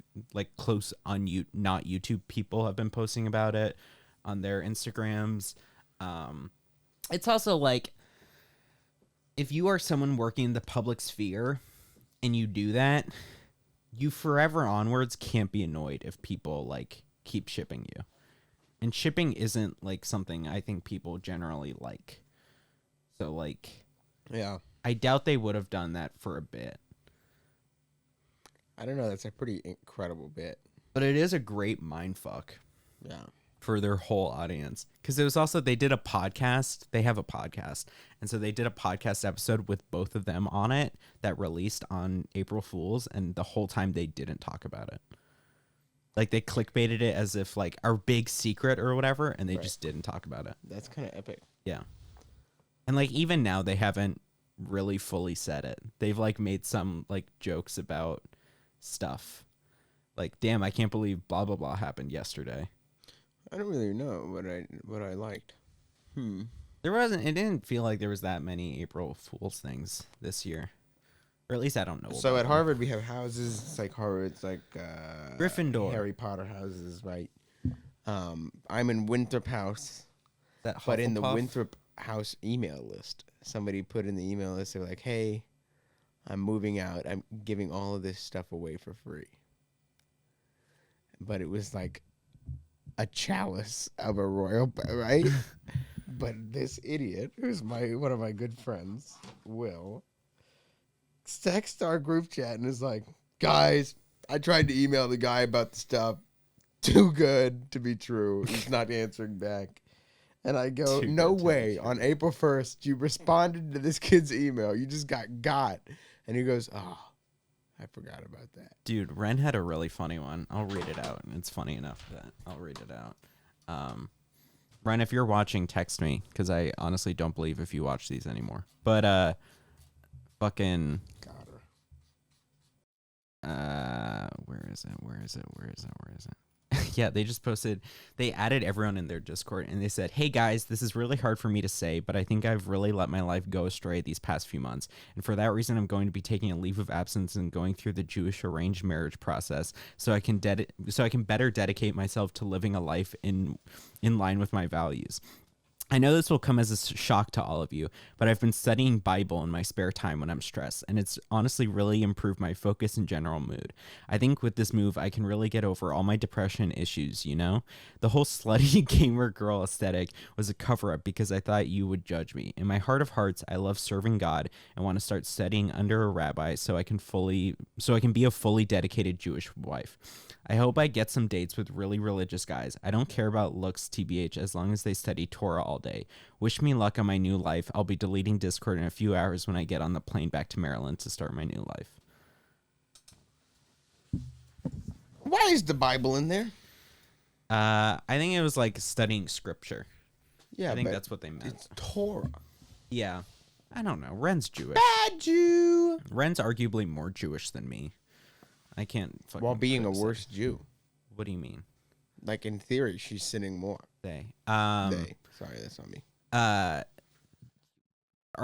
close on you, not YouTube people have been posting about it on their Instagrams. It's also like, if you are someone working in the public sphere and you do that, you forever onwards can't be annoyed if people like keep shipping you. And shipping isn't like something I think people generally like. So like, Yeah. I doubt they would have done that for a bit. I don't know. That's a pretty incredible bit. But it is a great mindfuck Yeah. for their whole audience. Because it was also, they did a podcast. They have a podcast. And so they did a podcast episode with both of them on it that released on April Fool's. And the whole time they didn't talk about it. Like they clickbaited it as if like our big secret or whatever. And they just didn't talk about it. That's kind of epic. Yeah. And like even now they haven't really fully said it. They've like made some like jokes about stuff. Like, damn, I can't believe blah blah blah happened yesterday. I don't really know what I liked. There wasn't. It didn't feel like there was that many April Fool's things this year, or at least I don't know. So about at them. Harvard we have houses. It's like Harvard's like Gryffindor. Harry Potter houses, right? I'm in Winthrop House, That but in the Hufflepuff? Winthrop House email list, somebody put in the email list, they're like, "Hey, I'm moving out. I'm giving all of this stuff away for free." But it was like a chalice of a royal, right? But this idiot, who's one of my good friends, Will, texts our group chat and is like, "Guys, I tried to email the guy about the stuff. Too good to be true. He's not answering back." And I go, Too "No good to be way. true. On April 1st, you responded to this kid's email. You just got. And he goes, "Oh, I forgot about that." Dude, Ren had a really funny one. I'll read it out. It's funny enough that I'll read it out. Ren, if you're watching, text me because I honestly don't believe if you watch these anymore. But fucking Got her. where is it? Yeah, they just posted, they added everyone in their Discord and they said, "Hey guys, this is really hard for me to say, but I think I've really let my life go astray these past few months. And for that reason, I'm going to be taking a leave of absence and going through the Jewish arranged marriage process so I can better dedicate myself to living a life in line with my values. I know this will come as a shock to all of you, but I've been studying Bible in my spare time when I'm stressed, and it's honestly really improved my focus and general mood. I think with this move, I can really get over all my depression issues, you know? The whole slutty gamer girl aesthetic was a cover-up because I thought you would judge me. In my heart of hearts, I love serving God and want to start studying under a rabbi so I can be a fully dedicated Jewish wife. I hope I get some dates with really religious guys. I don't care about looks, TBH, as long as they study Torah all day. Wish me luck on my new life. I'll be deleting Discord in a few hours when I get on the plane back to Maryland to start my new life." Why is the Bible in there? I think it was like studying scripture. Yeah, I think but that's what they meant. it's Torah. Yeah. I don't know. Ren's Jewish. Bad Jew. Ren's arguably more Jewish than me. I can't fucking While being a criticize. worse Jew. What do you mean? Like in theory, she's sinning more. They. They. Sorry, that's not me.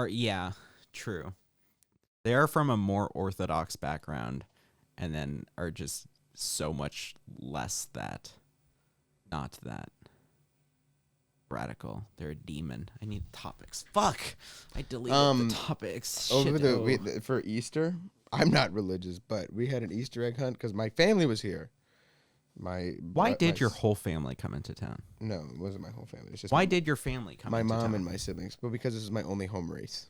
Yeah, true. They are from a more orthodox background and then are just so much less that. Not that. Radical. They're a demon. I need topics. Fuck! I deleted the topics. Over Shit. for Easter, I'm not religious, but we had an Easter egg hunt because my family was here. Why did your whole family come into town? No, it wasn't my whole family. It's just Why did your family come my into mom town? and my siblings? But because this is my only home race.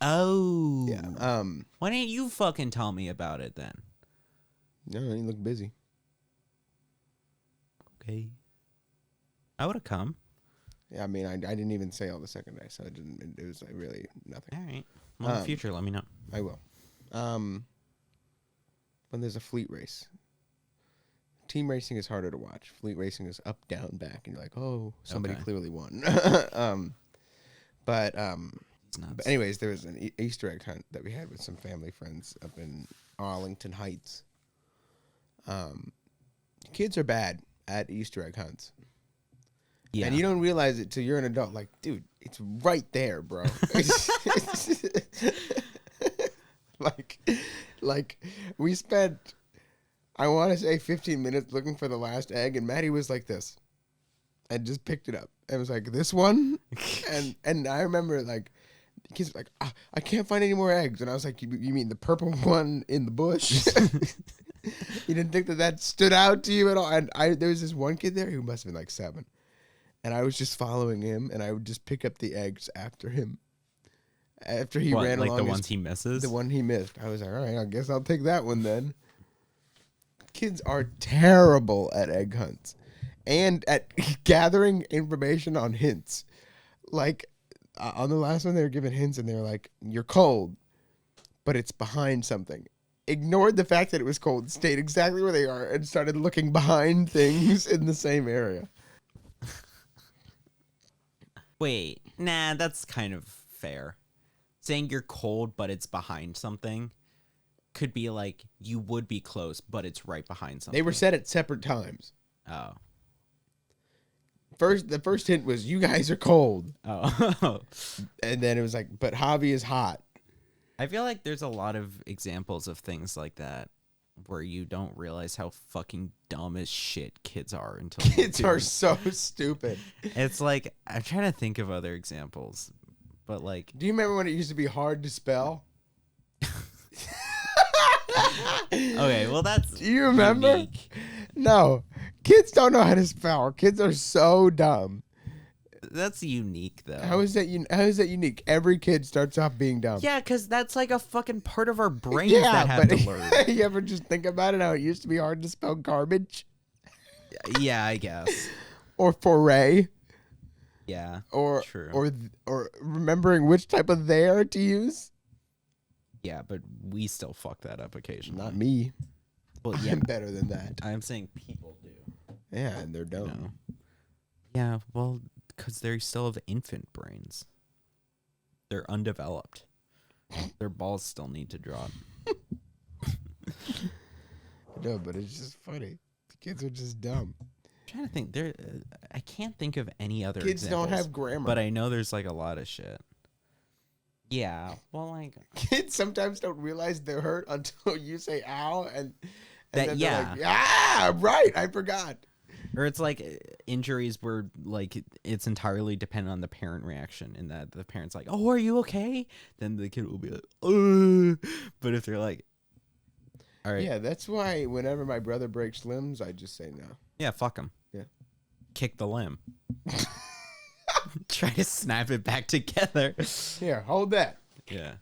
Oh. Yeah. Why didn't you fucking tell me about it then? No, you look busy. Okay. I would have come. Yeah, I mean, I didn't even say all the second day, so it was like really nothing. All right. Well, in the future, let me know. I will. When there's a fleet race. Team racing is harder to watch. Fleet racing is up, down, back, and you're like, oh, somebody Okay. clearly won. It's nuts. But anyways, there was an Easter egg hunt that we had with some family friends up in Arlington Heights. Kids are bad at Easter egg hunts. Yeah. And you don't realize it till you're an adult. Like, dude, it's right there, bro. like we spent, I want to say 15 minutes looking for the last egg, and Maddie was like this, and just picked it up and was like, "This one," and I remember like, the kids were like, "I can't find any more eggs," and I was like, "You mean the purple one in the bush?" You didn't think that stood out to you at all? And there was this one kid there who must have been like 7. And I was just following him, and I would just pick up the eggs after him. After he ran like along the ones he misses? The one he missed. I was like, all right, I guess I'll take that one then. Kids are terrible at egg hunts and at gathering information on hints. Like, on the last one, they were given hints, and they were like, you're cold, but it's behind something. Ignored the fact that it was cold, stayed exactly where they are, and started looking behind things in the same area. Wait, nah, that's kind of fair. Saying you're cold, but it's behind something could be like you would be close, but it's right behind something. They were said at separate times. Oh. The first hint was, you guys are cold. Oh. And then it was like, but Javi is hot. I feel like there's a lot of examples of things like that where you don't realize how fucking dumb as shit kids are until Kids are so stupid. It's like, I'm trying to think of other examples, but like... Do you remember when it used to be hard to spell? Okay, well that's... Do you remember? Unique. No. Kids don't know how to spell. Kids are so dumb. That's unique, though. How is that unique? Every kid starts off being dumb. Yeah, because that's like a fucking part of our brains that have to learn. You ever just think about it, how it used to be hard to spell garbage? Yeah, I guess. Or foray. Yeah, or true. Or remembering which type of there to use. Yeah, but we still fuck that up occasionally. Not me. Well, yeah, I'm better than that. I'm saying people do. Yeah, and they're dumb. No. Yeah, well, because they still have infant brains. They're undeveloped. Their balls still need to drop. No, but it's just funny. The kids are just dumb. I'm trying to think. I can't think of any other kids examples, don't have grammar. but I know there's like a lot of shit. Yeah, well, like... Kids sometimes don't realize they're hurt until you say ow, and then yeah. they're like, ah, right, I forgot. Or it's like injuries where like it's entirely dependent on the parent reaction, in that the parent's like, "Oh, are you okay?" Then the kid will be like, "Oh," but if they're like, "All right," Yeah, that's why whenever my brother breaks limbs, I just say no. yeah, fuck him. Yeah, kick the limb. Try to snap it back together. Here, hold that. Yeah.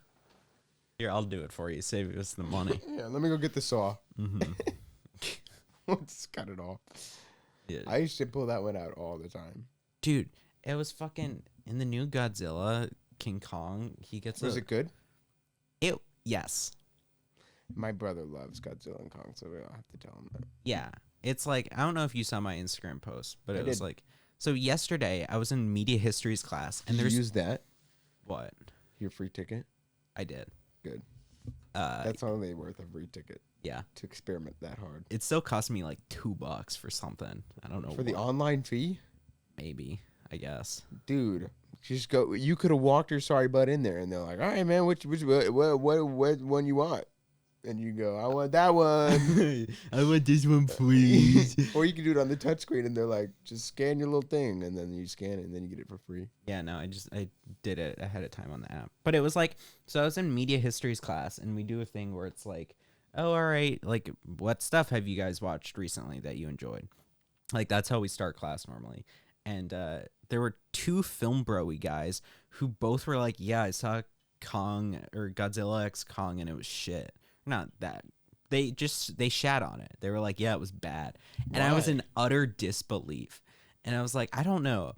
Here, I'll do it for you. Save us the money. Yeah, let me go get the saw. Mm-hmm. Let's cut it off. Yeah. I used to pull that one out all the time. Dude, it was fucking in the new Godzilla King Kong. He gets Was it good? Yes. My brother loves Godzilla and Kong, so I'll have to tell him that. Yeah. It's like, I don't know if you saw my Instagram post, but it was did. like, so yesterday I was in media histories class, and Did there's you use that? what? Your free ticket? I did. Good. That's only worth a free ticket yeah. to experiment that hard. It still cost me like $2 for something. I don't know For the what. online fee? Maybe, I guess. Dude, just go. You could have walked your sorry butt in there, and they're like, all right, man, what one you want? And you go, I want that one. I want this one, please. Or you can do it on the touchscreen, and they're like, just scan your little thing, and then you scan it, and then you get it for free. Yeah, no, I did it ahead of time on the app. But it was like, so I was in media histories class, and we do a thing where it's like, oh, all right, like, what stuff have you guys watched recently that you enjoyed? Like, that's how we start class normally. And there were 2 film bro-y guys who both were like, yeah, I saw Kong or Godzilla X Kong, and it was shit. Not that. They shat on it. They were like, yeah, it was bad. And I was in utter disbelief. And I was like, I don't know.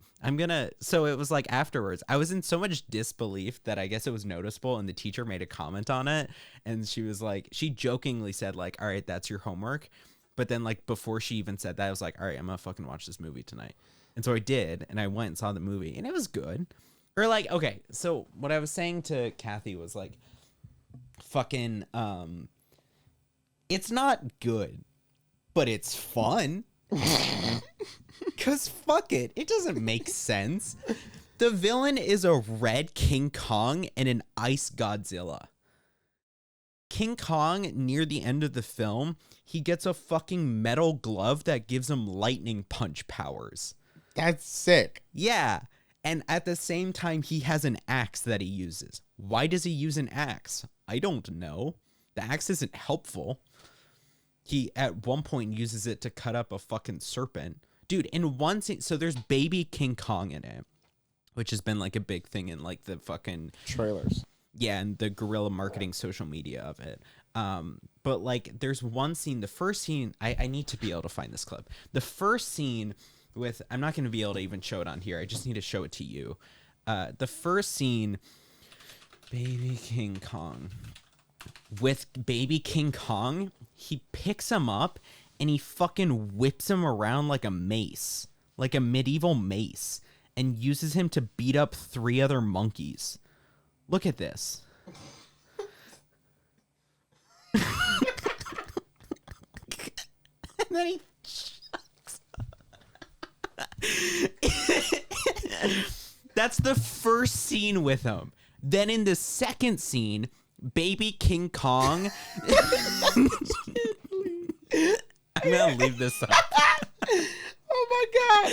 So it was like afterwards, I was in so much disbelief that I guess it was noticeable, and the teacher made a comment on it. And she was like, she jokingly said like, all right, that's your homework. But then like before she even said that, I was like, all right, I'm going to fucking watch this movie tonight. And so I did. And I went and saw the movie, and it was good. Or like, okay, so what I was saying to Kathy was like, fucking it's not good, but it's fun. Cause fuck it doesn't make sense. The villain is a red King Kong and an ice Godzilla. King Kong, near the end of the film, he gets a fucking metal glove that gives him lightning punch powers. That's sick. Yeah. And at the same time, he has an axe that he uses. Why does he use an axe? I don't know. The axe isn't helpful. he at one point uses it to cut up a fucking serpent. Dude, in one scene, so there's baby King Kong in it, which has been like a big thing in like the fucking trailers. Yeah, and the guerrilla marketing social media of it. But like there's one scene, the first scene, I need to be able to find this clip. The first scene with, I'm not going to be able to even show it on here. I just need to show it to you. The first scene, baby King Kong. With baby King Kong, he picks him up and he fucking whips him around like a mace, like a medieval mace, and uses him to beat up 3 other monkeys. Look at this. And then he shucks. That's the first scene with him. Then in the second scene, baby King Kong. I'm gonna leave this up. Oh my god.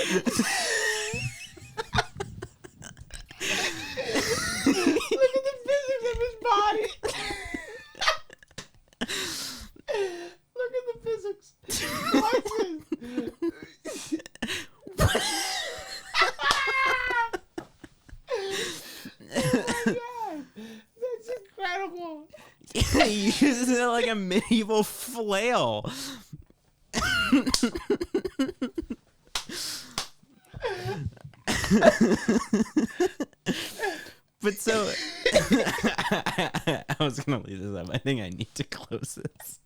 Look at the physics of his body. Look at the physics. Watch this. That's incredible. He uses it like a medieval flail. But so I was gonna leave this up. I think I need to close this.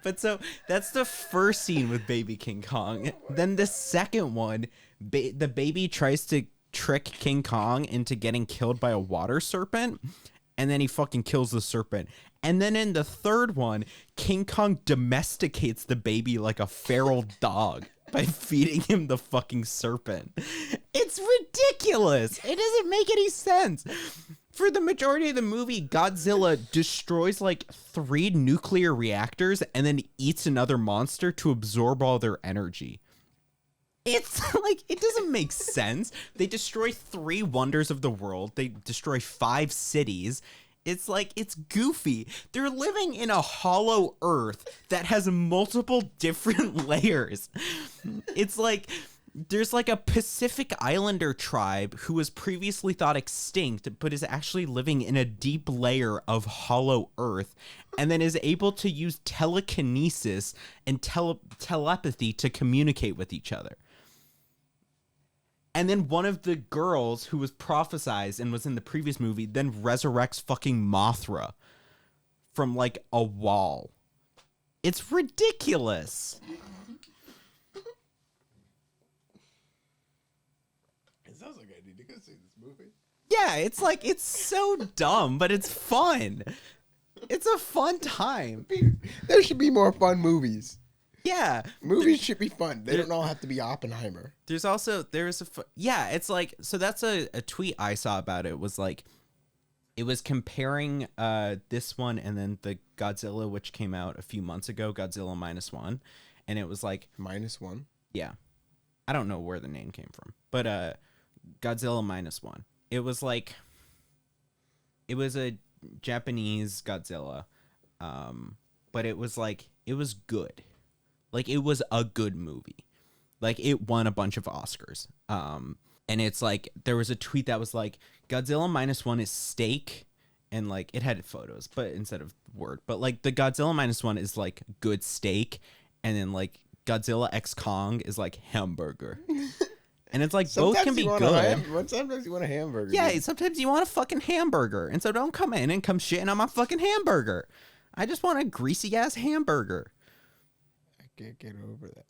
But so that's the first scene with baby King Kong. Then the second one, the baby tries to trick King Kong into getting killed by a water serpent, and then he fucking kills the serpent. And then in the third one, King Kong domesticates the baby like a feral dog by feeding him the fucking serpent. It's ridiculous. It doesn't make any sense. For the majority of the movie, Godzilla destroys like 3 nuclear reactors and then eats another monster to absorb all their energy. It's like, it doesn't make sense. They destroy 3 wonders of the world. They destroy 5 cities. It's like, it's goofy. They're living in a hollow earth that has multiple different layers. It's like, there's like a Pacific Islander tribe who was previously thought extinct, but is actually living in a deep layer of hollow earth, and then is able to use telekinesis and telepathy to communicate with each other. And then one of the girls who was prophesized and was in the previous movie then resurrects fucking Mothra from like a wall. It's ridiculous. It sounds like I need to go see this movie. Yeah, it's like, it's so dumb, but it's fun. It's a fun time. There should be more fun movies. Yeah. Movies should be fun. They don't all have to be Oppenheimer. It's like, so that's a tweet I saw about it, was like, it was comparing this one and then the Godzilla, which came out a few months ago, Godzilla -1. And it was like... -1? Yeah. I don't know where the name came from. But Godzilla -1. It was like... It was a Japanese Godzilla. But it was like... It was good. Like, it was a good movie. Like, it won a bunch of Oscars. And it's like, there was a tweet that was like, Godzilla -1 is steak. And, like, it had photos, but instead of word. But, like, the Godzilla -1 is, like, good steak. And then, like, Godzilla X Kong is, like, hamburger. And it's like, Sometimes both can be good. Sometimes you want a hamburger. Yeah, sometimes you want a fucking hamburger. And so don't come in and come shitting on my fucking hamburger. I just want a greasy-ass hamburger. Can't get over that.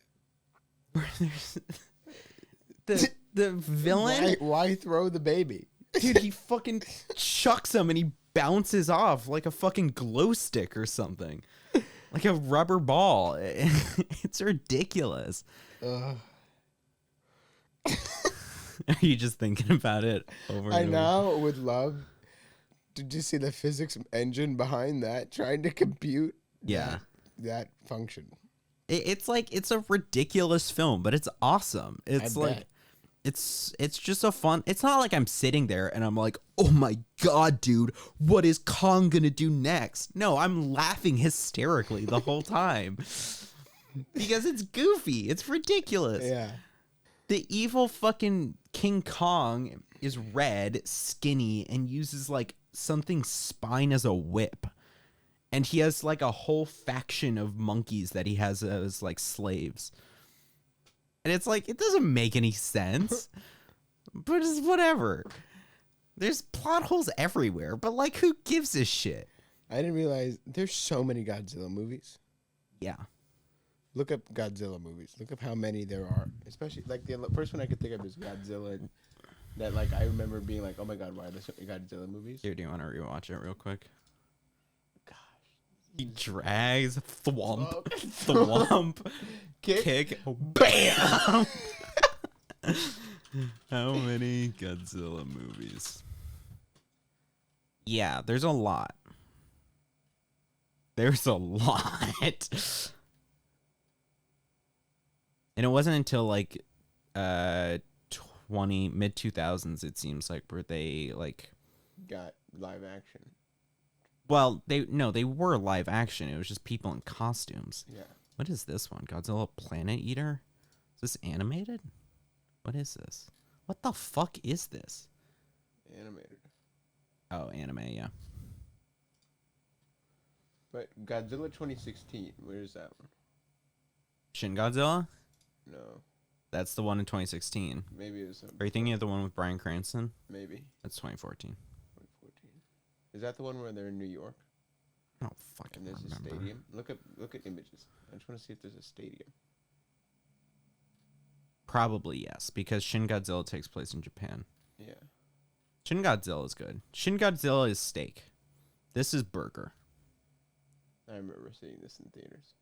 the villain. Why throw the baby? Dude, he fucking chucks him and he bounces off like a fucking glow stick or something. Like a rubber ball. It's ridiculous. Are you just thinking about it over and I over? now would love to just see the physics engine behind that, trying to compute that function. It's like, it's a ridiculous film, but it's awesome. It's like, It's just a fun. It's not like I'm sitting there and I'm like, oh my god, dude, what is Kong gonna do next? No, I'm laughing hysterically the whole time because it's goofy. It's ridiculous. Yeah. The evil fucking King Kong is red, skinny, and uses like something spine as a whip. And he has like a whole faction of monkeys that he has as like slaves. And it's like, it doesn't make any sense, but it's whatever. There's plot holes everywhere, but like, who gives a shit? I didn't realize there's so many Godzilla movies. Yeah. Look up Godzilla movies. Look up how many there are. Especially, like, the first one I could think of is Godzilla. That, like, I remember being like, oh my god, why are there so many Godzilla movies? Here, do you want to rewatch it real quick? Gosh. He drags, thwomp, thwomp, kick, bam! How many Godzilla movies? Yeah, there's a lot. There's a lot. And it wasn't until like mid 2000s it seems like where they like got live action. Well, they were live action. It was just people in costumes. Yeah. What is this one? Godzilla Planet Eater? Is this animated? What is this? What the fuck is this? Animated. Oh, anime, yeah. But Godzilla 2016, where is that one? Shin Godzilla? No. That's the one in 2016. Maybe it was. Are you thinking of the one with Bryan Cranston? Maybe. That's 2014. 2014. Is that the one where they're in New York? I don't fucking And there's remember. a stadium? Look at images. I just want to see if there's a stadium. Probably yes, because Shin Godzilla takes place in Japan. Yeah. Shin Godzilla is good. Shin Godzilla is steak. This is burger. I remember seeing this in theaters.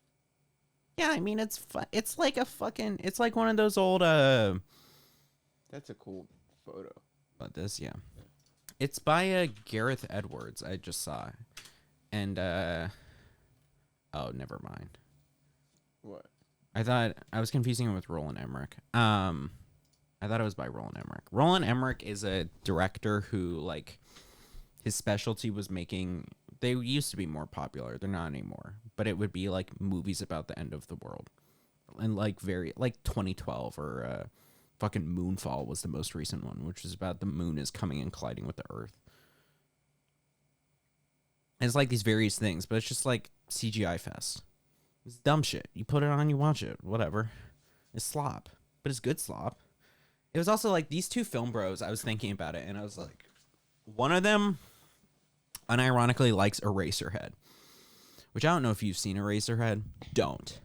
Yeah, I mean it's like a fucking it's like one of those old That's a cool photo. But this, yeah. It's by Gareth Edwards, I just saw. And oh, never mind. What? I thought I was confusing it with Roland Emmerich. I thought it was by Roland Emmerich. Roland Emmerich is a director who like his specialty was making. They used to be more popular. They're not anymore. But it would be like movies about the end of the world, and like 2012 or fucking Moonfall was the most recent one, which is about the moon is coming and colliding with the Earth. And it's like these various things, but it's just like CGI fest. It's dumb shit. You put it on, you watch it, whatever. It's slop, but it's good slop. It was also like these two film bros. I was thinking about it, and I was like, one of them unironically likes Eraserhead, which I don't know if you've seen Eraserhead. Don't.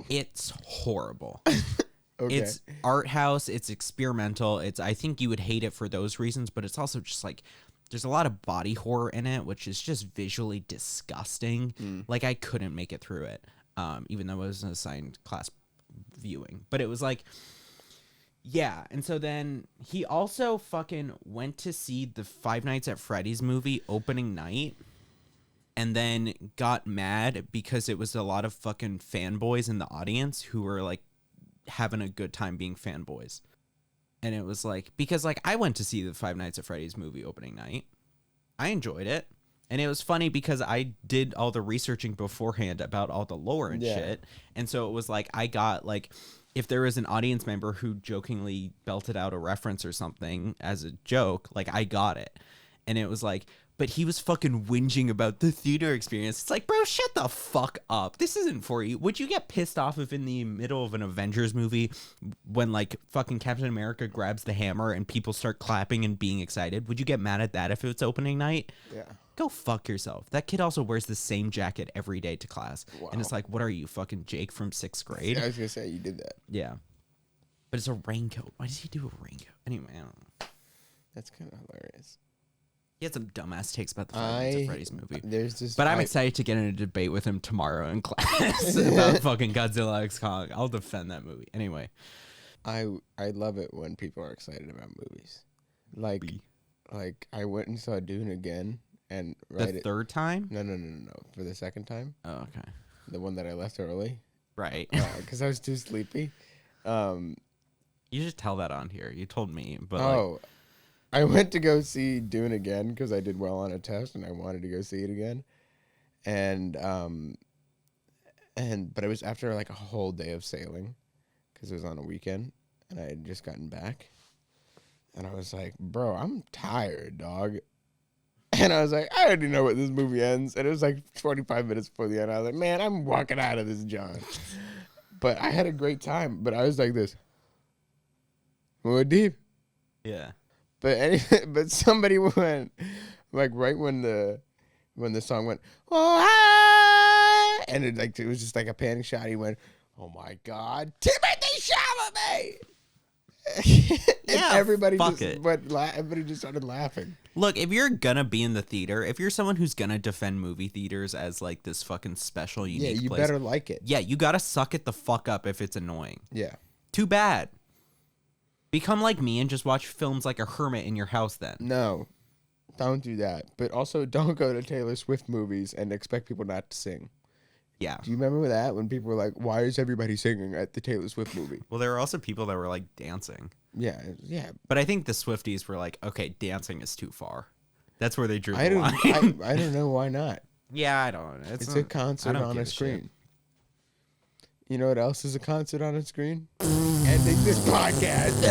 It's horrible. Okay. It's art house. It's experimental. I think you would hate it for those reasons, but it's also just like there's a lot of body horror in it, which is just visually disgusting. Like I couldn't make it through it, even though it was an assigned class viewing. But it was like, yeah. And so then he also fucking went to see the Five Nights at Freddy's movie opening night, and then got mad because it was a lot of fucking fanboys in the audience who were like having a good time being fanboys. And it was like, because like I went to see the Five Nights at Freddy's movie opening night. I enjoyed it. And it was funny because I did all the researching beforehand about all the lore and shit. And so it was like, I got like, if there was an audience member who jokingly belted out a reference or something as a joke, like I got it. And it was like, but he was fucking whinging about the theater experience. It's like, bro, shut the fuck up. This isn't for you. Would you get pissed off if in the middle of an Avengers movie, when like fucking Captain America grabs the hammer and people start clapping and being excited? Would you get mad at that if it's opening night? Yeah. Go fuck yourself. That kid also wears the same jacket every day to class. Wow. And it's like, what are you, fucking Jake from 6th grade? I was going to say, you did that. Yeah. But it's a raincoat. Why does he do a raincoat? Anyway, I don't know. That's kind of hilarious. He had some dumbass takes about the Five Nights at Freddy's movie. But I'm excited to get in a debate with him tomorrow in class about fucking Godzilla X Kong. I'll defend that movie. Anyway. I love it when people are excited about movies. Like I went and saw Dune again. And the third time? No. For the second time. Oh, okay. The one that I left early. Right. Because I was too sleepy. You should tell that on here. You told me, but I went to go see Dune again because I did well on a test and I wanted to go see it again. But it was after like a whole day of sailing because it was on a weekend and I had just gotten back. And I was like, bro, I'm tired, dog. And I was like, I already know what this movie ends. And it was like 25 minutes before the end. I was like, man, I'm walking out of this, John. But I had a great time. But I was like this. More deep. yeah. But somebody went, like right when the song went, oh, hi! And it was just like a panning shot. He went, oh my God, Timothy Chalamet! Yeah, everybody fuck just it. everybody just started laughing. Look, if you're gonna be in the theater, if you're someone who's gonna defend movie theaters as like this fucking special, unique Yeah, you place, better like it. yeah, you gotta suck it the fuck up if it's annoying. Yeah. Too bad. Become like me and just watch films like a hermit in your house then. No, don't do that. But also, don't go to Taylor Swift movies and expect people not to sing. Yeah. Do you remember that when people were like, "Why is everybody singing at the Taylor Swift movie?" Well, there were also people that were like dancing. Yeah. But I think the Swifties were like, okay, dancing is too far. That's where they drew the I line. don't know why not. Yeah, I don't know. It's a concert on a screen. You know what else is a concert on a screen? Ending this podcast.